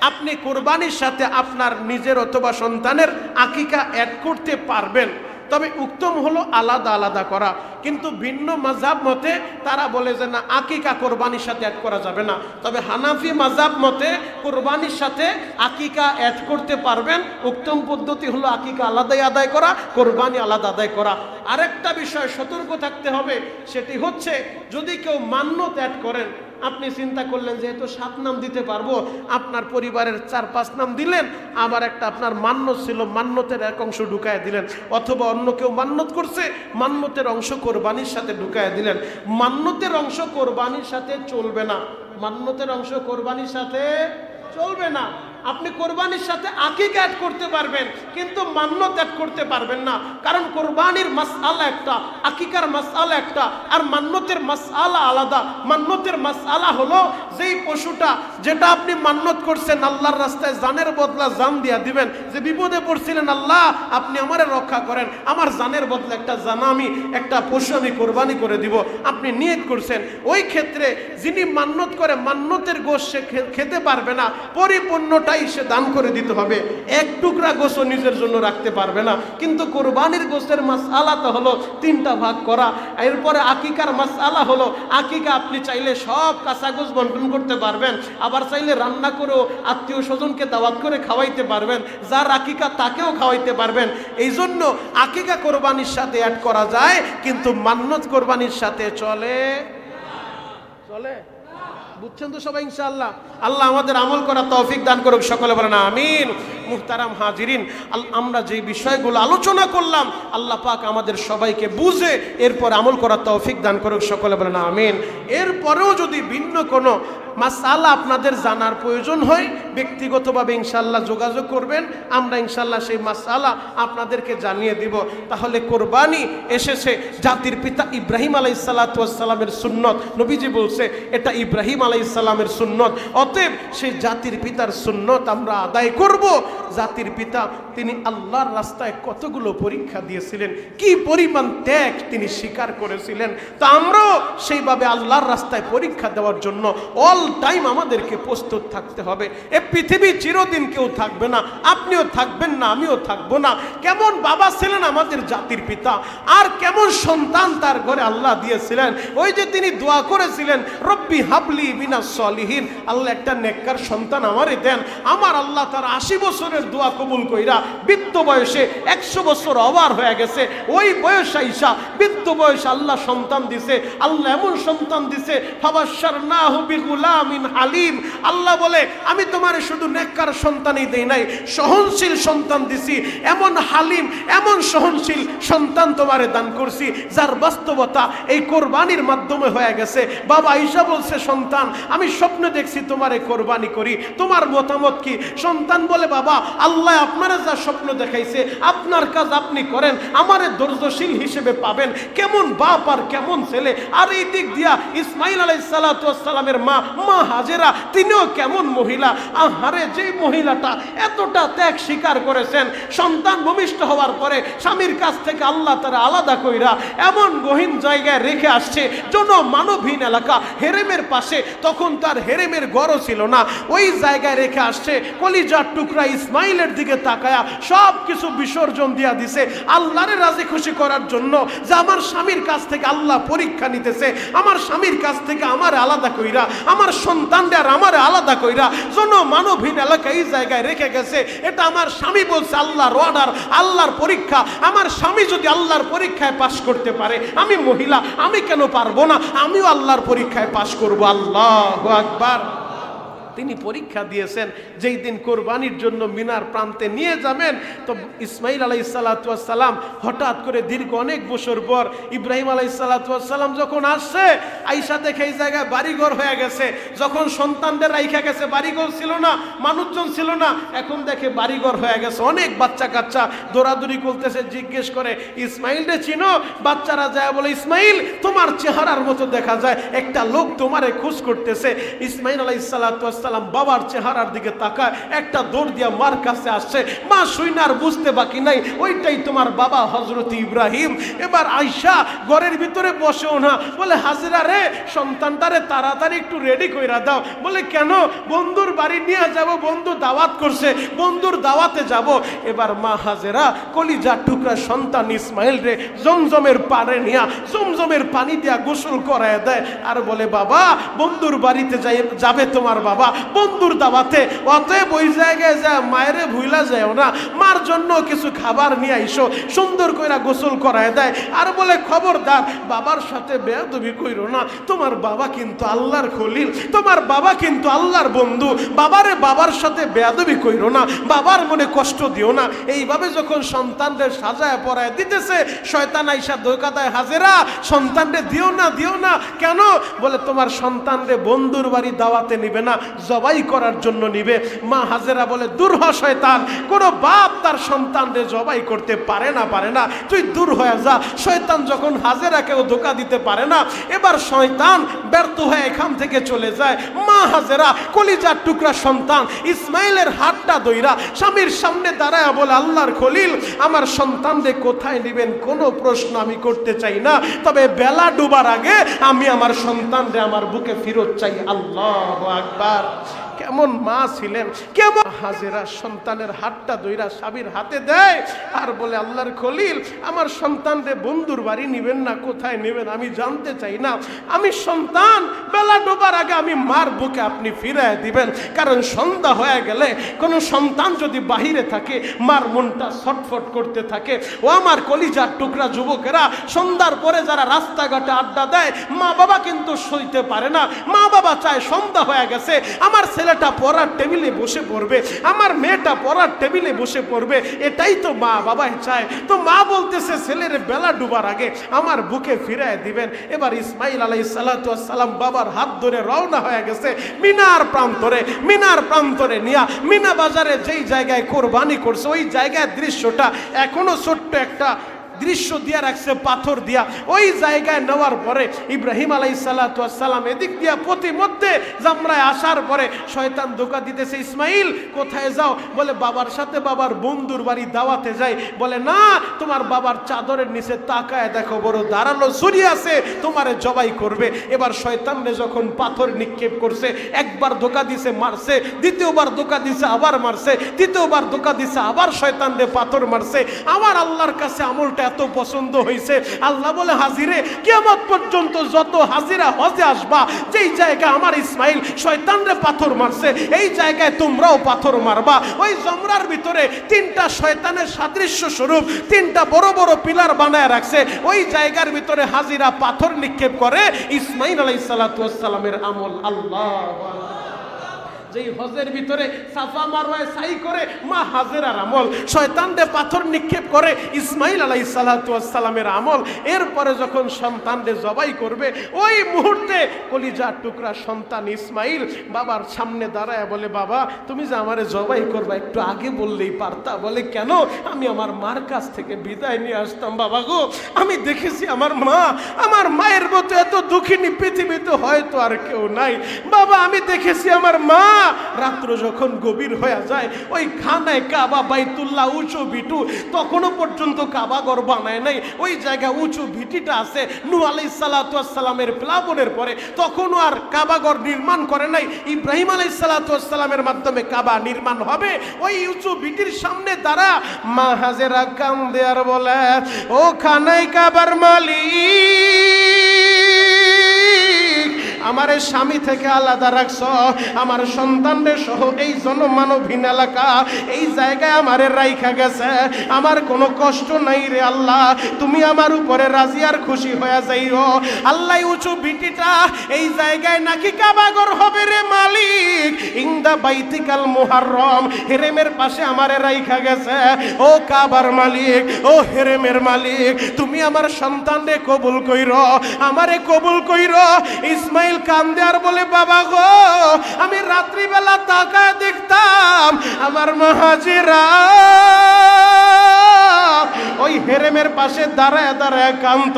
আপনি কোরবানির সাথে আপনার নিজের অথবা সন্তানের আকিকা অ্যাড করতে পারবেন, তবে উত্তম হলো আলাদা আলাদা করা। কিন্তু ভিন্ন মাযহাব মতে তারা বলে যে না, আকিকা কোরবানির সাথে অ্যাড করা যাবে না। তবে হানাফি মাযহাব মতে কোরবানির সাথে আকিকা অ্যাড করতে পারবেন। উত্তম পদ্ধতি হলো আকিকা আলাদাই আদায় করা, কোরবানি আলাদা আদায় করা। আরেকটা বিষয় সতর্ক থাকতে হবে, সেটি হচ্ছে যদি কেউ মান্যত অ্যাড করেন, আপনি চিন্তা করলেন যেহেতু 7 নাম দিতে পারবো, আপনার পরিবারের 4-5 নাম দিলেন, আবার একটা আপনার মান্যত ছিল, মান্যতের এক অংশ ঢুকায় দিলেন, অথবা অন্য কেউ মান্যত করছে, মান্যতের অংশ কোরবানির সাথে ঢুকায় দিলেন। মান্যতের অংশ কোরবানির সাথে চলবে না, মান্যতের অংশ কোরবানির সাথে চলবে না। আপনি কোরবানির সাথে আকিকা অ্যাড করতে পারবেন, কিন্তু মান্যত অ্যাড করতে পারবেন না। কারণ কোরবানির মাসআলা একটা, আকিকার মাসআলা একটা, আর মান্যতের মাসআলা আলাদা। মান্যতের মাসআলা হলো যেই পশুটা যেটা আপনি মান্যত করছেন আল্লাহর রাস্তায় জানের বদলা জান দিয়া দিবেন, যে বিপদে পড়ছিলেন, আল্লাহ আপনি আমারে রক্ষা করেন, আমার জানের বদলা একটা জান, আমি একটা পশু আমি কোরবানি করে দিব, আপনি নিয়ত করছেন। ওই ক্ষেত্রে যিনি মান্যত করে মান্যতের গোশত সে খেতে পারবে না, পরিপূর্ণটা সে দান করে দিতে হবে। এক টুকরা গোশত নিজের জন্য রাখতে পারবে না। কিন্তু কোরবানির গোশতের মাসআলা তো হলো 3টা ভাগ করা। এরপরে আকিকার মাসআলা হলো আকিকা আপনি চাইলে সব কাঁচা গোশত বন্টন করতে পারবেন, আবার চাইলে রান্না করেও আত্মীয় স্বজনকে দাওয়াত করে খাওয়াইতে পারবেন, যার আকিকা তাকেও খাওয়াইতে পারবেন। এই জন্য আকিকা কোরবানির সাথে অ্যাড করা যায়, কিন্তু মান্যত কোরবানির সাথে চলে চলে বুঝছেন তো সবাই ইনশাআল্লাহ। আল্লাহ আমাদের আমল করার তৌফিক দান করুক, সকলে বলেন আমিন। মুহতারাম হাজিরিন, আমরা যে বিষয়গুলো আলোচনা করলাম আল্লাহ পাক আমাদের সবাইকে বুঝে এরপর আমল করার তৌফিক দান করুক, সকলে বলেন আমিন। এরপরেও যদি ভিন্ন কোনো মাসআলা আপনাদের জানার প্রয়োজন হয়, ব্যক্তিগতভাবে ইনশাআল্লাহ যোগাযোগ করবেন, আমরা ইনশাআল্লাহ সেই মাসআলা আপনাদেরকে জানিয়ে দিব। তাহলে কোরবানি এসেছে জাতির পিতা ইব্রাহিম আলাইহিসসালাতু ওয়াসসালামের সুন্নত, নবীজি বলছে এটা ইব্রাহিম আলাইহিসসালামের সুন্নত, অতএব সেই জাতির পিতার সুন্নত আমরা আদায় করব। জাতির পিতা তিনি আল্লাহর রাস্তায় কতগুলো পরীক্ষা দিয়েছিলেন, কি পরিমাণ ত্যাগ তিনি স্বীকার করেছিলেন, তা আমরাও সেইভাবে আল্লাহর রাস্তায় পরীক্ষা দেওয়ার জন্য অল টাইম আমাদেরকে প্রস্তুত থাকতে হবে। এ পৃথিবী চিরদিন কেউ থাকবে না, আপনিও থাকবেন না, আমিও থাকবো না। কেমন বাবা ছিলেন আমাদের জাতির পিতা, আর কেমন সন্তান তার ঘরে আল্লাহ দিয়েছিলেন। ওই যে তিনি দোয়া করেছিলেন, রব্বি হাবলি মিনাস সলিহিন, আল্লাহ একটা নেককার সন্তান আমারে দেন। আমার আল্লাহ তার 80 বছরের দোয়া কবুল কইরা বৃদ্ধ বয়সে 100 বছর ওভার হয়ে গেছে, ওই বয়স আইসা বৃদ্ধ বয়স আল্লাহ সন্তান দিছে। আল্লাহ এমন সন্তান দিছে, ফাবাশশারনাহু বিগুলামিন হালিম। আল্লাহ বলে আমি তোমারে শুধু নেককার সন্তানই দেই নাই, সহনশীল সন্তান দিছি। এমন হালিম, এমন সহনশীল সন্তান তোমারে দান করছি, যার বাস্তবতা এই কোরবানির মাধ্যমে হয়ে গেছে। বাবা আয়েশা বলছে, সন্তান আমি স্বপ্নে দেখছি তোমারে কোরবানি করি, তোমার মতামত কি? সন্তান বলে, বাবা আল্লাহ আপনারা যা স্বপ্ন দেখাইছে আপনার কাজ আপনি করেন, আমারে ধৈর্যশীল হিসেবে পাবেন। কেমন বাপ আর কেমন ছেলে। আর এই দিক দিয়া ইসমাইল আলাইহিস সালাতু ওয়াস সালামের মা হাজেরা তিনিও কেমন মহিলা। আহারে, যে মহিলাটা এতটা ত্যাগ স্বীকার করেছেন, সন্তান ভূমিষ্ঠ হওয়ার পরে স্বামীর কাছ থেকে আল্লাহ তারা আলাদা কইরা এমন গহীন জায়গায় রেখে আসছে, জনমানবহীন এলাকা, হেরেমের পাশে। তখন তার হেরেমের ঘরও ছিল না, ওই জায়গায় রেখে আসছে। কলিজার টুকরা ইসমাইলের দিকে তাকায়া সব কিছু বিসর্জন দিয়া দিছে আল্লাহরে রাজি খুশি করার জন্য, যে আমার স্বামীর কাছ থেকে আল্লাহ পরীক্ষা নিতেছে, আমার স্বামীর কাছ থেকে আমার আলাদা কইরা, আমার সন্তানদের আমার আলাদা কইরা জনমানবহীন এলাকায় এই জায়গায় রেখে গেছে। এটা আমার স্বামী বলছে আল্লাহর অর্ডার, আল্লাহর পরীক্ষা। আমার স্বামী যদি আল্লাহর পরীক্ষায় পাশ করতে পারে, আমি মহিলা, আমি কেন পারবো না? আমিও আল্লাহর পরীক্ষায় পাশ করব। আল্লাহু আকবার। তিনি পরীক্ষা দিয়েছেন, যেই দিন কোরবানির জন্য মিনার প্রান্তে নিয়ে যাবেন, তো ইসমাইল আলাইহিস সালাতু ওয়াস সালাম হঠাৎ করে দীর্ঘ অনেক বছর পর ইব্রাহিম আলাইহিস সালাতু ওয়াস সালাম যখন আসছে, আয়েশা দেখে এই জায়গায় বাড়িঘর হয়ে গেছে। যখন সন্তানদের রাইখা গেছে, বাড়িঘর ছিল না, মানুষজন ছিল না, এখন দেখে বাড়িঘর হয়ে গেছে, অনেক বাচ্চা কাচ্চা দৌড়াদৌড়ি করতেছে। জিজ্ঞেস করে, ইসমাইলরে চিনো? বাচ্চারা যায় বলে, ইসমাইল তোমার চেহারার মতো দেখা যায়, একটা লোক তোমারে খোঁজ করতেছে। ইসমাইল আলাইহিস সালাতু ওয়াস সালাম বাবার চেহারার দিকে তাকায়, একটা দৌড় দিয়া মার কাছে আসছে। মা শুইনার বুঝতে বাকি নাই, ওইটাই তোমার বাবা হযরত ইব্রাহিম। এবার আয়েশা ঘরের ভিতরে বসেও না, বলে হাজেরা রে, সন্তানটারে তাড়াতাড়ি একটু রেডি কইরা দাও। বলে কেন? বন্ধুর বাড়ি নিয়ে যাব, বন্ধু দাওয়াত করছে, বন্ধুর দাওয়াতে যাব। এবার মা হাজেরা কলিজার টুকরা সন্তান ইসমাইল রে জমজমের পারে নিয়া জমজমের পানি দিয়া গোসল করায় দেয়, আর বলে বাবা বন্ধুর বাড়িতে যাবে তোমার বাবা বন্ধুর দাওয়াতে, অতএব ওই জায়গায় যা মায়েরে ভুইলা যাও না, মার জন্য কিছু খাবার নিয়ে আইসো। সুন্দর কইরা গোসল করায় দেয়, আর বলে খবরদার বাবার সাথে বেয়াদবি কইরো না, তোমার বাবা কিন্তু আল্লাহর খলিল, তোমার বাবা কিন্তু আল্লাহর বন্ধু, বাবারে বাবার সাথে বেয়াদবি কইরো না, বাবার মনে কষ্ট দিও না। এইভাবে যখন সন্তানদের সাজায় পরায় দিতেছে, শয়তান আইসা ধোঁকা দেয়, হাজেরা সন্তানরে দিও না, দিও না। কেন? বলে তোমার সন্তানরে বন্ধুর বাড়ি দাওয়াতে নিবে না, জবাই করার জন্য নিবে। মা হাজেরা বলে দূর হ শয়তান, কোনো বাপ তার সন্তানরে জবাই করতে পারে না, পারে না, তুই দূর হয়ে যা। শয়তান যখন হাজেরাকেও ধোঁকা দিতে পারে না, এবার শয়তান ব্যর্থ হয়ে এখান থেকে চলে যায়। মা হাজেরা কলিজার টুকরা সন্তান ইসমাইলের হাতটা ধইরা স্বামীর সামনে দাঁড়ায় বলে আল্লাহর খলিল, আমার সন্তানরে কোথায় নিবেন কোনো প্রশ্ন আমি করতে চাই না, তবে বেলা ডুবার আগে আমি আমার সন্তানরে আমার বুকে ফিরত চাই। আল্লাহু আকবার। কেমন মা ছিলেন, কেমন হাজেরা সন্তানের হাতটা ধইরা স্বামীর হাতে দেয়, আর বলে আল্লাহর খলিল, আমার সন্তানরে বন্ধুর বাড়ি নিবেন না, কোথায় নেবেন আমি জানতে চাই না, আমি সন্তান বেলা ডোবার আগে আমি মার বুকে আপনি ফিরায় দিবেন। কারণ সন্ধ্যা হয়ে গেলে কোনো সন্তান যদি বাহিরে থাকে, মার মনটা ছটফট করতে থাকে। ও আমার কলিজার টুকরা যুবকেরা, সন্ধ্যার পরে যারা রাস্তাঘাটে আড্ডা দেয়, মা বাবা কিন্তু সইতে পারে না। মা বাবা চায় সন্ধ্যা হয়ে গেছে, আমার ছেলেটা পড়ার টেবিলে বসে পড়বে, আমার মেয়েটা পড়ার টেবিলে বসে পড়বে, এটাই তো মা বাবাই চায়। তো মা বলতেছে ছেলের বেলা ডুবার আগে আমার বুকে ফিরায় দিবেন। এবার ইসমাইল আলাইহিস সালাতু ওয়াস সালাম বাবার হাত ধরে রওনা হয়ে গেছে মিনার প্রান্তরে। মিনার প্রান্তরে নিয়া মিনা বাজারে যেই জায়গায় কোরবানি করছে, ওই জায়গায় দৃশ্যটা এখনো ছোট্ট একটা দৃশ্য দিয়া রাখছে পাথর দিয়া। ওই জায়গায় নেওয়ার পরে ইব্রাহিম আলাইহিস সালাতু ওয়াস সালাম এদিক দিয়া প্রতিমধ্যে জামরায় আসার পরে শয়তান ধোঁকা দিতেছে, ইসমাইল কোথায় যাও? বলে বাবার সাথে বাবার বন্ধুর বাড়ি দাওয়াতে যাই। বলে না, তোমার বাবার চাদরের নিচে তাকায় দেখো বড় ধারালো ছুরি আছে, তোমারে জবাই করবে। এবার শয়তানরে যখন পাথর নিক্ষেপ করছে, একবার ধোঁকা দিছে মারছে, দ্বিতীয়বার ধোঁকা দিছে আবার মারছে, তৃতীয়বার ধোঁকা দিছে আবার শয়তানরে পাথর মারছে। আমার আল্লাহর কাছে আমলটা এত পছন্দ হয়েছে, আল্লাহ বলে হাজিরে কিয়ামত পর্যন্ত যত হাজিরা হজে আসবা, যেই জায়গায় আমার ইসমাইল শয়তানরে পাথর মারছে, এই জায়গায় তোমরাও পাথর মারবা। ওই জমরার ভিতরে তিনটা শয়তানের সাদৃশ্য স্বরূপ তিনটা বড় বড় পিলার বানায় রাখছে, ওই জায়গার ভিতরে হাজিরা পাথর নিক্ষেপ করে। ইসমাইল আলাইহিস সালাতু ওয়াস সালামের আমল। আল্লাহু আকবার। যেই হজের ভিতরে সাফা মারওয়ায় সাই করে মা হাজেরার আমল, শয়তানরে পাথর নিক্ষেপ করে ইসমাইল আলাইহিস সালাতু ওয়াস সালামের আমল। এরপরে যখন সন্তানরে জবাই করবে, ওই মুহূর্তে কলিজার টুকরা সন্তান ইসমাইল বাবার সামনে দাঁড়ায় বলে, বাবা তুমি যে আমারে জবাই করবা একটু আগে বললেই পারতা। বলে কেন? আমি আমার মার কাছ থেকে বিদায় নিয়ে আসতাম। বাবা গো, আমি দেখেছি আমার মা, আমার মায়ের মতো এত দুঃখিনী পৃথিবীতে হয়তো আর কেউ নাই। বাবা আমি দেখেছি আমার মা রাত্র যখন গভীর হয়ে যায়, ওই খানায় কাবা বাইতুল্লাহ উঁচু ভিটু, তখনও পর্যন্ত কাবা ঘর বানায় নাই, ওই জায়গায় উঁচু ভিটিটা আছে। নূহ আলাইহিস সালাতু ওয়াস সালামের প্লাবনের পরে তখনও আর কাবা ঘর নির্মাণ করে নাই, ইব্রাহিম আলাইহিস সালাতু ওয়াস সালামের মাধ্যমে কাবা নির্মাণ হবে। ওই উঁচু ভিটির সামনে দাঁড়া মা হাজেরা কান্দে আর বলে, ও খানায় কাবার মালিক, আমার স্বামী থেকে আলাদা রাখছো, আমার সন্তানদের সহ এই জনমানবহীন এলাকা, এই জায়গায় আমারে রাইখা গেছে, আমার কোনো কষ্ট নাই রে আল্লাহ, তুমি আমার উপরে রাজি আর খুশি হয়ে যাইও। আল্লাহ উঁচু ভিটিটা এই জায়গায় নাকি কাবাঘর হবে রে মালিক, ইনদা বাইতিকাল মুহাররম, হেরেমের পাশে আমারে রাইখা গেছে। ও কাবার মালিক, ও হেরেমের মালিক, তুমি আমার সন্তানরে কবুল কইরো, আমারে কবুল কইরো। ইসমাইল কান্দে আর বলে, বাবা গো আমি রাত্রিবেলা তাকায় দেখতাম আমার মা হাজেরা ওই হেরেমের পাশে দাঁড়ায় দাঁড়ায় কান্ত,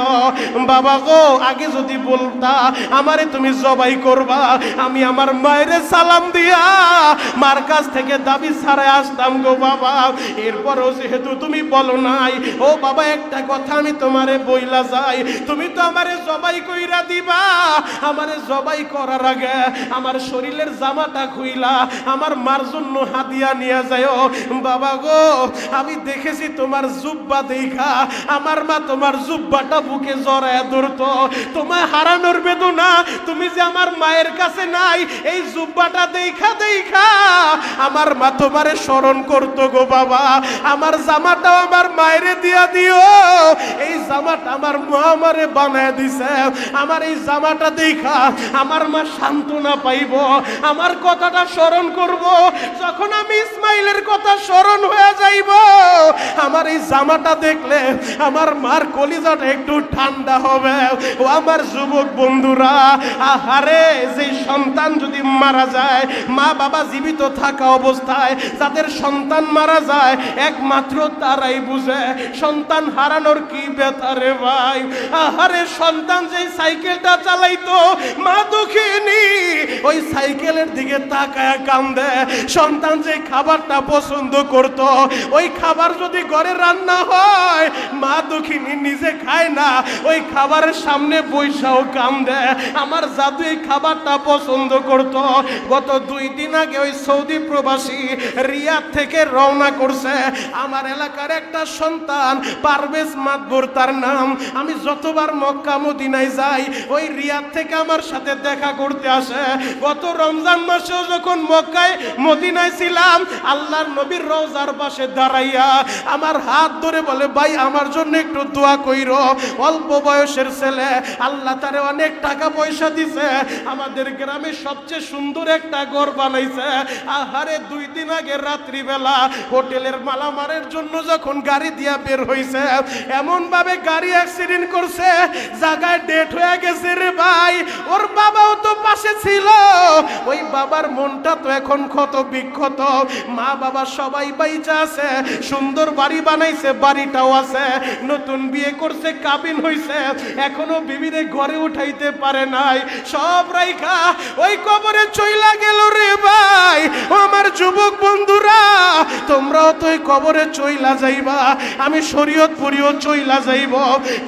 বাবা গো আগে যদি বলতা আমারে তুমি জবাই করবা, আমি আমার মায়ের সালাম দিয়া মার কাছ থেকে দাবি ছাড়াই আসতাম গো বাবা। এরপরও যেহেতু তুমি বলো নাই, ও বাবা একটা কথা আমি তোমারে বইলা যাই, তুমি তো আমারে জবাই কইরা দিবা, আমারে জবাই করার আগে আমার শরীরের জামাটা খুইলা আমার মার জন্য হাদিয়া নিয়ে যাও। বাবা গো আমি দেখেছি তোমার জুব্বা দেখা আমার মা তোমার জুব্বাটা বুকে জড়ায় ধরতো, তোমায় হারানোর বেদনা তুমি যে আমার মায়ের কাছে নাই এই জুব্বাটা দেখা দেখা আমার মা তোমারে স্মরণ করতো গো বাবা। আমার জামাটাও আমার মায়েরে দিয়া দিও, এই জামাটা আমার মা আমারে বানায় দিছে, আমার এই জামাটা দেখা আমার মা সান্ত্বনা পাইব, আমার কথাটা স্মরণ করব, যখন আমি ইসমাইলের কথা স্মরণ হয়ে যাইব আমার এই জামাটা দেখলে আমার মার কলিজাটা একটু ঠান্ডা হবে। ও আমার যুবক বন্ধুরা, আহারে যে সন্তান যদি মারা যায়, মা বাবা জীবিত থাকা অবস্থায় যাদের সন্তান মারা যায় একমাত্র তারাই বুঝে সন্তান হারানোর কি ব্যথা রে ভাই। আহারে সন্তান যে সাইকেলটা চালাইতো মা দুঃখিনী ওই সাইকেলের দিকে তাকায় কান্দে, সন্তান যে খাবারটা পছন্দ করত ওই খাবার যদি ঘরে রান্না হয় মা দুঃখিনী নিজে খায় না, ওই খাবারের সামনে বৈশাও কান্দে, আমার জাদু এই খাবারটা পছন্দ করত। গত 2 দিন আগে ওই সৌদি প্রবাসী রিয়াদ থেকে রওনা করছে, আমার এলাকার একটা সন্তান পারভেজ মাতবর তার নাম, আমি যতবার মক্কা মদিনায় যাই ওই রিয়াদ থেকে আমার সাথে দেখা করতে আসে। গত রমজান মাসেও যখন মক্কায় মদিনায় ছিলাম আল্লাহর নবীর রওজার পাশে দাঁড়াইয়া আমার হাত ধরে বলে ভাই আমার জন্য একটু দোয়া কইরো, অল্প বয়সের ছেলে আল্লাহ তারে অনেক টাকা পয়সা দিছে, আমাদের গ্রামে সবচেয়ে সুন্দর একটা ঘর বানাইছে। আহারে 2 দিন আগে রাত্রিবেলা হোটেলের মালামারের জন্য যখন গাড়ি দিয়া বের হইছে এমন ভাবে গাড়ি অ্যাক্সিডেন্ট করছে জায়গায় ডেট হয়ে গেছে রে ভাই। ওর বাবাও তো পাশে ছিল, ওই বাবার মনটা তো এখন ক্ষত বিক্ষত, মা বাবা সবাই বাইচা আছে, সুন্দর বাড়ি বানাইছে বাড়িটাও আছে, নতুন বিয়ে করছে কাবিন হইছে, এখনো বিবিরে ঘরে উঠাইতে পারে নাই, সব রাইখা ওই কবরে চইলা গেল রে ভাই। ও আমার যুবক বন্ধুরা তোমরাও তো ওই কবরে চইলা যাইবা, আমি শরীয়তপুরিও চইলা যাইব,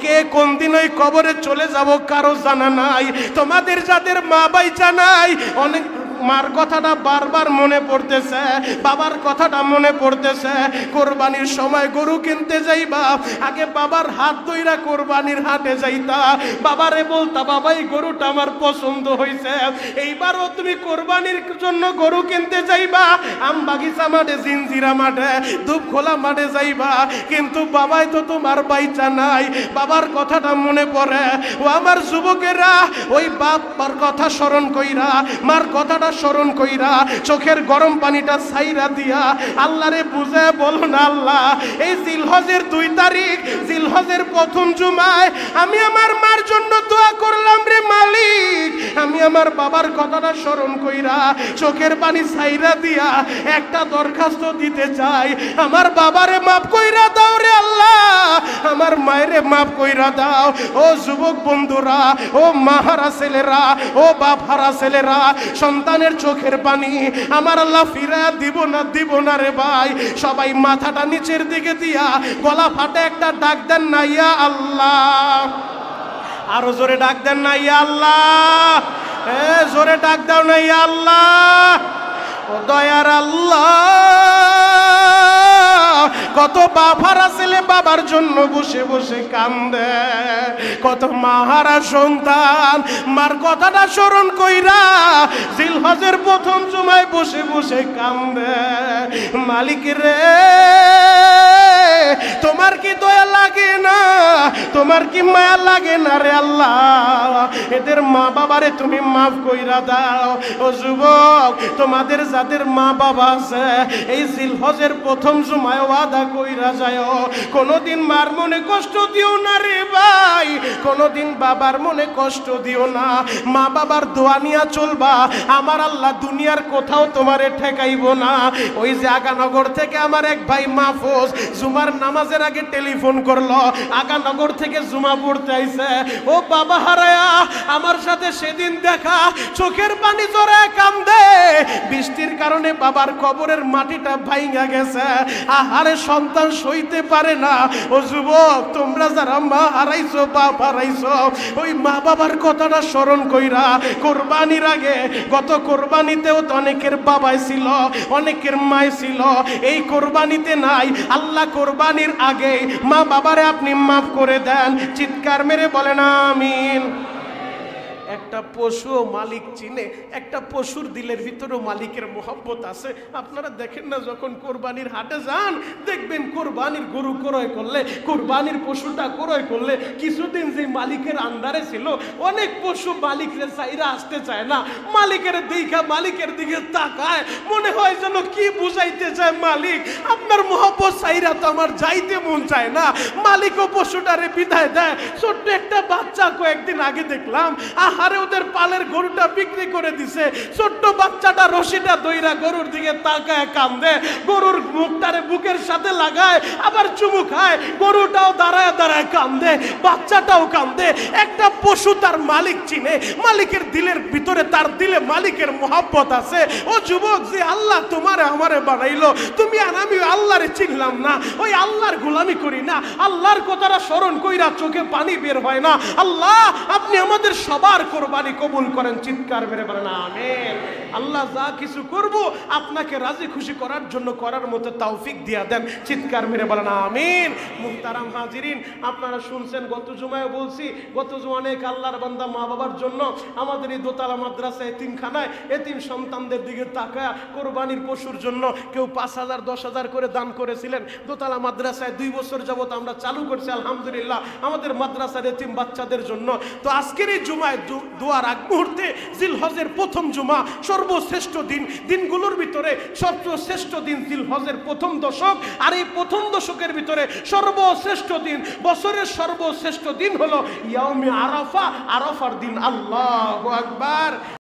কে কোন দিন ওই কবরে চলে যাব কারো জানা নাই। তোমাদের যাদের মা বাইচা নাই অনেক মার কথাটা বারবার মনে পড়তেছে, বাবার কথাটা মনে পড়তেছে। কোরবানির সময় গরু কিনতে যাইবা আগে বাবার হাত ধইরা কোরবানির হাটে যাইতা, বাবারে বলতা বাবা এই গরুটা আমার পছন্দ হইছে। এইবারও তুমি কোরবানির জন্য গরু কিনতে যাইবা আমবাগিচা মাঠে, জিনজিরা মাঠে, ধূপখোলা মাঠে যাইবা, কিন্তু বাবাই তো তোমার বাইচা নাই, বাবার কথাটা মনে পড়ে। ও আমার যুবকেরা ওই বাবার কথা স্মরণ কইরা মার কথাটা স্মরণ কইরা চোখের গরম পানিটা ছাইরা দিয়া আল্লাহরে বুঝে বলুন আল্লাহ এই জিলহজের 2 তারিখ জিলহজের প্রথম জুমায় আমি আমার মার জন্য দোয়া করলাম রে মালিক, আমি আমার বাবার কথাটা স্মরণ কইরা চোখের পানি ছাইরা দিয়া একটা দরখাস্ত দিতে চাই, আমার বাবারে মাফ কইরা দাও রে আল্লাহ, আমার মায়েরে মাফ কইরা দাও। ও যুবক বন্ধুরা, ও মাহারা ছেলেরা, ও বাপহারা ছেলেরা, সন্তানের চোখের পানি আমার আল্লাহ ফিরা দিব না রে ভাই। সবাই মাথাটা নিচের দিকে দিয়া গলা ফাটে একটা ডাক দেন না ইয়া আল্লাহ, আরো জোরে ডাক দেন না ইয়া আল্লাহ, জোরে ডাক দাও না ইয়া আল্লাহ। ও দয়ার আল্লাহ, কত বাবারা ছেলে বাবার জন্য বসে বসে কান্দে, কত মাহারা সন্তান মার কথাটা স্মরণ কইরা জিলহজের প্রথম জুমায় বসে বসে কান্দে। মালিক রে তোমার কি দয়া লাগে না, তোমার কি মায়া লাগে না রে আল্লাহ, এদের মা বাবারে তুমি মাফ কইরা দাও। ও যুবক তোমাদের যাদের মা বাবা আছে এই জিলহজের প্রথম জুমায় ওয়াদা কইরা যায় কোনোদিন মার মনে কষ্ট দিও না রে ভাই, কোনোদিন বাবার মনে কষ্ট দিও না, মা বাবার দোয়া নিয়া চলবা, আমার আল্লাহ দুনিয়ার কোথাও তোমারে ঠেকাইব না। ওই যে আগানগর থেকে আমার এক ভাই মাহফুজ জুমার নামাজের আগে টেলিফোন করলো, আগানগর থেকে জুমা পড়তে আইছে। ও বাবা হারায়া, আমার সাথে সেদিন দেখা, চোখের পানি জোরে কান্দে। বৃষ্টির কারণে বাবার কবরের মাটিটা ভাইঙা গেছে। আহারে সন্তান সইতে পারে না। ও যুবক, তোমরা যারা মা হারাইছো, বাপ হারাইছো, ওই মা বাবার কথাটা স্মরণ কইরা কোরবানির আগে, গত কোরবানিতেও তো অনেকের বাবাই ছিল, অনেকের মাই ছিল, এই কোরবানিতে নাই। আল্লাহ কোরবানির আগে মা বাবারে আপনি মাফ করে দেন। চিৎকার মেরে বলেন আমিন। একটা পশু মালিক চিনে, একটা পশুর দিলের ভিতরেও মালিকের মোহব্বত আছে। আপনারা দেখেন না, যখন কোরবানির হাটে যান, দেখবেন কোরবানির গরু ক্রয় করলে, কোরবানির পশুটা ক্রয় করলে, কিছুদিন যে মালিকের আন্ডারে ছিল, অনেক পশু মালিকের চাইরা আসতে চায় না। মালিকের দেখা মালিকের দিকে তাকায়, মনে হয় যেন কি বুঝাইতে চায় মালিক, আপনার মোহব্বত চাইরা তো আমার যাইতে মন চায় না। মালিকও পশুটারে বিদায় দেয়। ছোট্ট একটা বাচ্চা কয়েকদিন আগে দেখলাম, আরে ওদের পালের গরুটা বিক্রি করে দিছে। ছোট্ট বাচ্চাটা রশিটা দইরা গরুর দিকে তাকায় কান্দে, গরুর মুখটারে বুকের সাথে লাগায়, আবার চুমু খায়। গরুটাও দাঁড়ায় দাঁড়ায় কান্দে, বাচ্চাটাও কান্দে। একটা পশু তার মালিক চিনে, মালিকের দিলের ভিতরে, তার দিলে মালিকের মোহাব্বত আছে। ও যুবক, যে আল্লাহ তোমারে আমারে বানাইলো, তুমি আর আমি আল্লাহরে চিনলাম না, ওই আল্লাহর গোলামি করি না, আল্লাহর কথাটা স্মরণ কইরা চোখে পানি বের হয় না। আল্লাহ, আপনি আমাদের সবার কোরবানি কবুল করেন। চিৎকার মেরে বলেন আমিন। আল্লাহ যা কিছু করব আপনাকে রাজি খুশি করার জন্য করার মতো তৌফিক দিয়া দেন। চিৎকার মেরে বলেন আমিন। মুহতারাম হাজিরিন, আপনারা শুনছেন, গত জুমায় বলছি, গত জুমা অনেক আল্লাহর বান্দা মা বাবার জন্য আমাদের এই দোতলা মাদ্রাসা এতিমখানায় এতিম সন্তানদের দিকে তাকায় কোরবানির পশুর জন্য কেউ 5,000 10,000 করে দান করেছিলেন। দোতলা মাদ্রাসায় 2 বছর যাবত আমরা চালু করছি আলহামদুলিল্লাহ আমাদের মাদ্রাসার এতিম বাচ্চাদের জন্য। তো আজকের এই জুমায় দোয়ার আগ মুহূর্তে জিলহজের প্রথম জুমা, সর্বশ্রেষ্ঠ দিন, দিনগুলোর ভিতরে সর্বশ্রেষ্ঠ দিন জিলহজের প্রথম দশক। আর এই প্রথম দশকের ভিতরে সর্বশ্রেষ্ঠ দিন, বছরের সর্বশ্রেষ্ঠ দিন হলো ইয়াউমে আরাফা, আরাফার দিন। আল্লাহু আকবার।